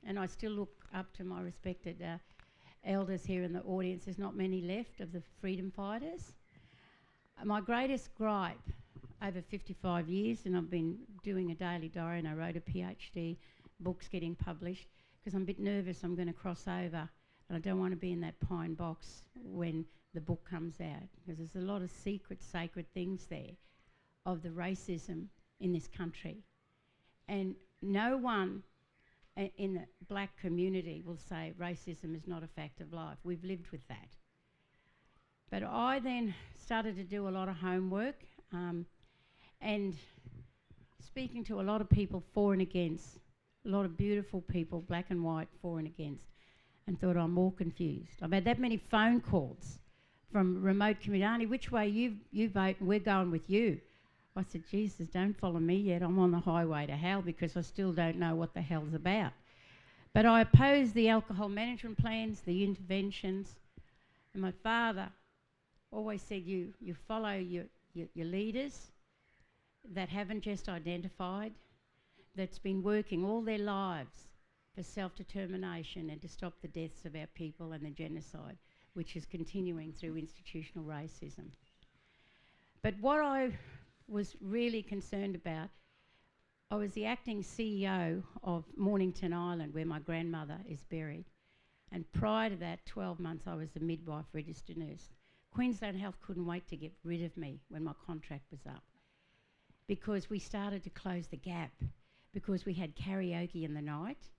and I still look up to my respected elders here in the audience, there's not many left of the freedom fighters. My greatest gripe over 55 years, and I've been doing a daily diary and I wrote a PhD, books getting published, because I'm a bit nervous I'm going to cross over and I don't want to be in that pine box when the book comes out, because there's a lot of secret, sacred things there of the racism in this country. And no one in the black community will say racism is not a fact of life. We've lived with that. But I then started to do a lot of homework and speaking to a lot of people for and against, a lot of beautiful people, black and white, for and against, and thought I'm more confused. I've had that many phone calls from remote community. Which way you vote? We're going with you. I said, Jesus, don't follow me yet. I'm on the highway to hell because I still don't know what the hell's about. But I oppose the alcohol management plans, the interventions. And my father always said, you follow your leaders that haven't just identified, that's been working all their lives for self-determination and to stop the deaths of our people and the genocide, which is continuing through institutional racism. But what I was really concerned about, I was the acting CEO of Mornington Island, where my grandmother is buried. And prior to that, 12 months, I was a midwife registered nurse. Queensland Health couldn't wait to get rid of me when my contract was up. because we started to close the gap, because we had karaoke in the night,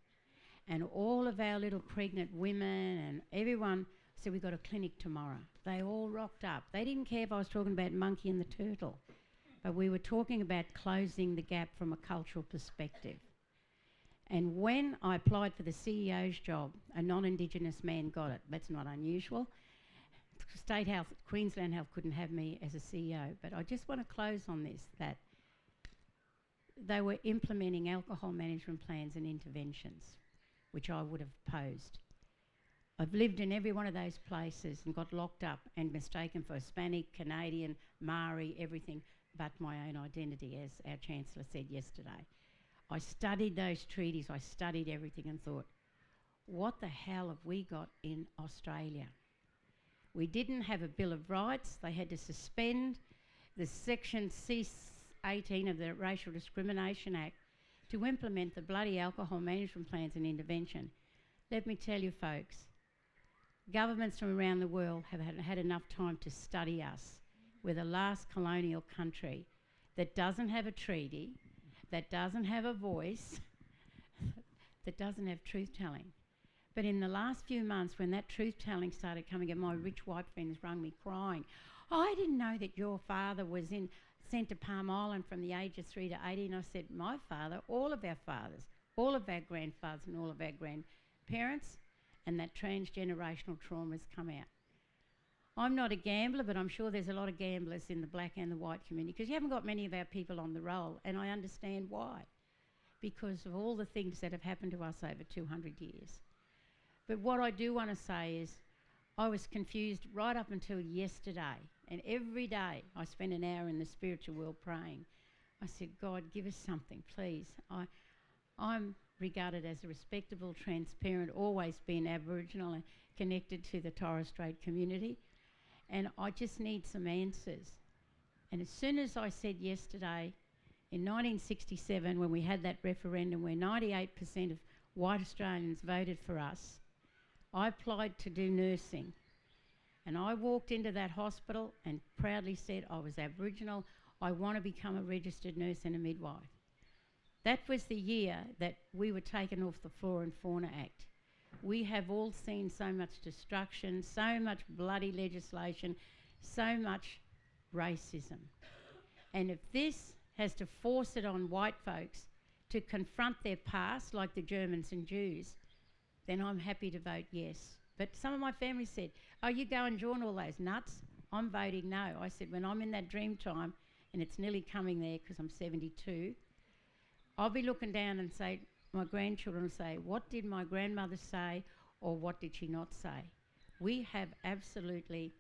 and all of our little pregnant women and everyone said, we've got a clinic tomorrow. They all rocked up. They didn't care if I was talking about Monkey and the Turtle, but we were talking about closing the gap from a cultural perspective. And when I applied for the CEO's job, a non-Indigenous man got it. That's not unusual. State Health, Queensland Health couldn't have me as a CEO, but I just want to close on this, that they were implementing alcohol management plans and interventions, which I would have opposed. I've lived in every one of those places and got locked up and mistaken for Hispanic, Canadian, Maori, everything but my own identity, as our Chancellor said yesterday. I studied those treaties, I studied everything and thought, what the hell have we got in Australia? We didn't have a Bill of Rights. They had to suspend the Section C18 of the Racial Discrimination Act to implement the bloody alcohol management plans and intervention. Let me tell you, folks, governments from around the world have had enough time to study us. We're the last colonial country that doesn't have a treaty, that doesn't have a voice, that doesn't have truth-telling. But in the last few months, when that truth-telling started coming in, my rich white friends rang me crying. I didn't know that your father was sent to Palm Island from the age of 3 to 18. I said, my father, all of our fathers, all of our grandfathers and all of our grandparents, and that transgenerational trauma has come out. I'm not a gambler, but I'm sure there's a lot of gamblers in the black and the white community, because you haven't got many of our people on the roll, and I understand why. Because of all the things that have happened to us over 200 years. But what I do want to say is, I was confused right up until yesterday, and every day I spent an hour in the spiritual world praying. I said, God, give us something, please. I'm regarded as a respectable, transparent, always been Aboriginal and connected to the Torres Strait community, and I just need some answers. And as soon as I said yesterday, in 1967, when we had that referendum where 98% of white Australians voted for us, I applied to do nursing, and I walked into that hospital and proudly said I was Aboriginal, I want to become a registered nurse and a midwife. That was the year that we were taken off the Flora and Fauna Act. We have all seen so much destruction, so much bloody legislation, so much racism. And if this has to force it on white folks to confront their past, like the Germans and Jews, then I'm happy to vote yes. But some of my family said, oh, you go and join all those nuts. I'm voting no. I said, when I'm in that dream time, and it's nearly coming there because I'm 72, I'll be looking down and say, my grandchildren will say, what did my grandmother say, or what did she not say? We have absolutely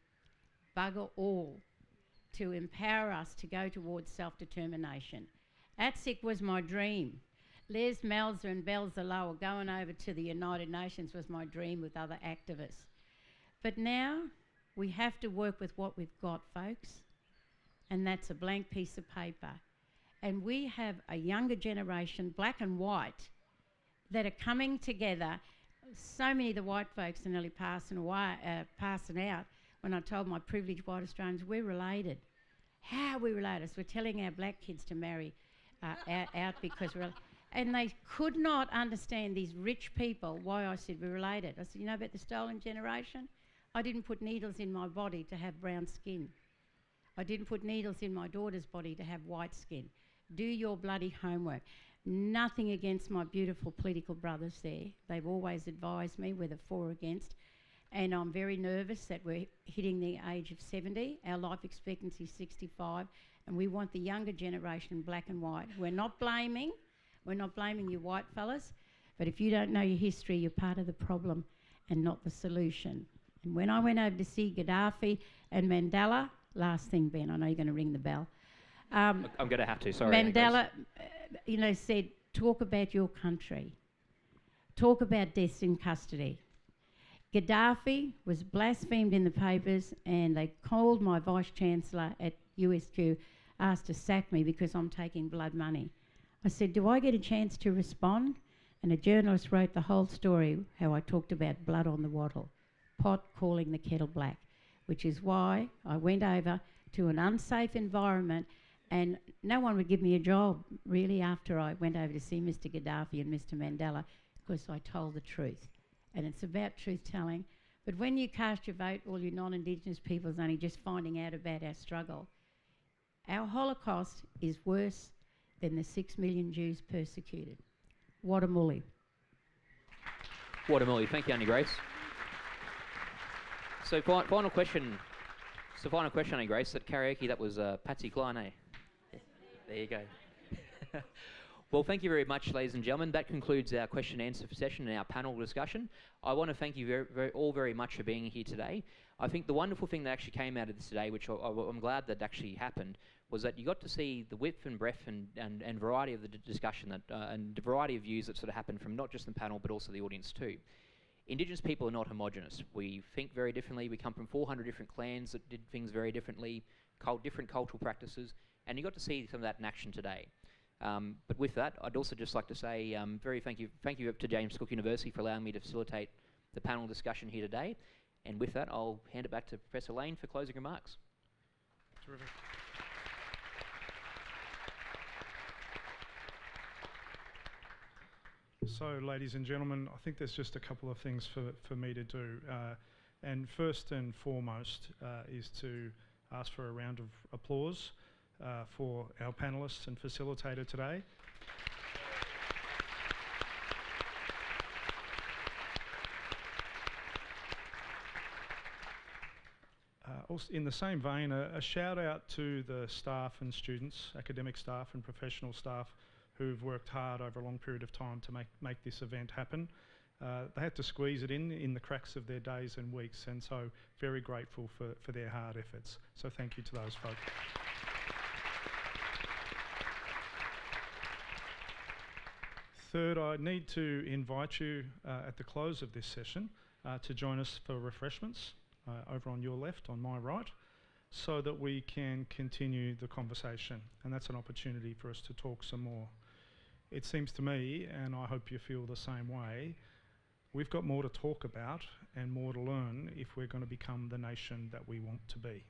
bugger all to empower us to go towards self-determination. ATSIC was my dream. Les Melzer and Belzaloa going over to the United Nations was my dream with other activists. But now we have to work with what we've got, folks, and that's a blank piece of paper. And we have a younger generation, black and white, that are coming together. So many of the white folks are nearly passing out when I told my privileged white Australians we're related. How are we related? So we're telling our black kids to marry out because we're... And they could not understand, these rich people, why I said we're related. I said, you know about the stolen generation? I didn't put needles in my body to have brown skin. I didn't put needles in my daughter's body to have white skin. Do your bloody homework. Nothing against my beautiful political brothers there. They've always advised me whether for or against. And I'm very nervous that we're hitting the age of 70. Our life expectancy is 65. And we want the younger generation, black and white. We're not blaming you white fellas. But if you don't know your history, you're part of the problem and not the solution. And when I went over to see Gaddafi and Mandela, last thing, Ben, I know you're going to ring the bell. I'm going to have to, sorry. Mandela, said, talk about your country. Talk about deaths in custody. Gaddafi was blasphemed in the papers, and they called my Vice-Chancellor at USQ, asked to sack me because I'm taking blood money. I said, do I get a chance to respond? And a journalist wrote the whole story, how I talked about blood on the wattle, pot calling the kettle black, which is why I went over to an unsafe environment And no one would give me a job, really, after I went over to see Mr. Gaddafi and Mr. Mandela, because I told the truth. And it's about truth-telling. But when you cast your vote, all you non-Indigenous people's only just finding out about our struggle. Our Holocaust is worse than the 6 million Jews persecuted. Wadamuli. Wadamuli. Thank you, Annie Grace. So final question. So final question, Annie Grace. That karaoke, that was Patsy Cline, eh? Yeah, there you go. Well, thank you very much, ladies and gentlemen. That concludes our question and answer session and our panel discussion. I want to thank you all very much for being here today. I think the wonderful thing that actually came out of this today, which I'm glad that actually happened, was that you got to see the width and breadth and variety of the discussion that, and the variety of views that sort of happened from not just the panel but also the audience too. Indigenous people are not homogenous. We think very differently. We come from 400 different clans that did things very differently, different cultural practices, and you got to see some of that in action today. But with that, I'd also just like to say thank you to James Cook University for allowing me to facilitate the panel discussion here today. And with that, I'll hand it back to Professor Lane for closing remarks. Terrific. So, ladies and gentlemen, I think there's just a couple of things for me to do. And first and foremost is to ask for a round of applause for our panellists and facilitator today. Also in the same vein, a shout out to the staff and students, academic staff and professional staff who've worked hard over a long period of time to make this event happen. They had to squeeze it in the cracks of their days and weeks, and so very grateful for their hard efforts. So thank you to those folks. Third, I need to invite you at the close of this session to join us for refreshments over on your left, on my right, so that we can continue the conversation, and that's an opportunity for us to talk some more. It seems to me, and I hope you feel the same way, we've got more to talk about and more to learn if we're going to become the nation that we want to be.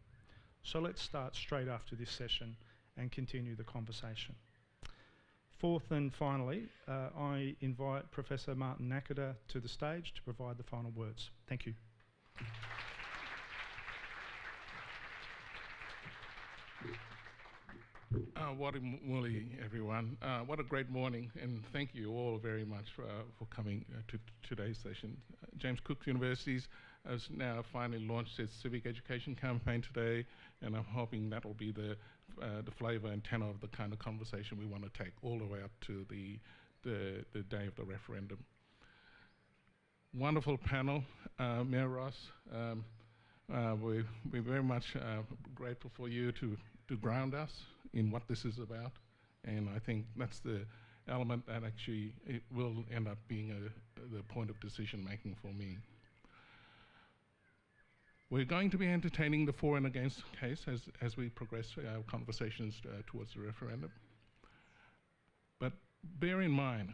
So let's start straight after this session and continue the conversation. Fourth and finally, I invite Professor Martin Nakata to the stage to provide the final words. Thank you. Wadamuli, everyone. What a great morning, and thank you all very much for coming to today's session. James Cook University has now finally launched its civic education campaign today, and I'm hoping that will be the flavour and tenor of the kind of conversation we want to take all the way up to the day of the referendum. Wonderful panel, Mayor Ross. We're very much grateful for you to ground us in what this is about, and I think that's the element that actually it will end up being the point of decision making for me. We're going to be entertaining the for and against case as we progress our conversations towards the referendum. But bear in mind,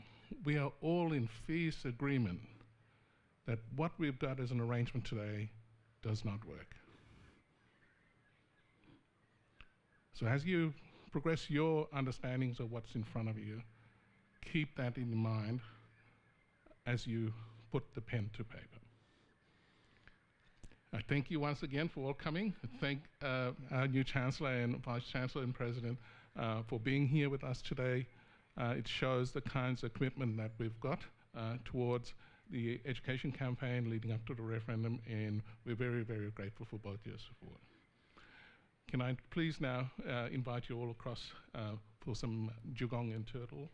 we are all in fierce agreement that what we've got as an arrangement today does not work. So as you progress your understandings of what's in front of you, keep that in mind as you put the pen to paper. I thank you once again for all coming. I thank our new Chancellor and Vice Chancellor and President for being here with us today. It shows the kinds of commitment that we've got towards the education campaign leading up to the referendum, and we're very, very grateful for both your support. Can I please now invite you all across for some dugong and turtle?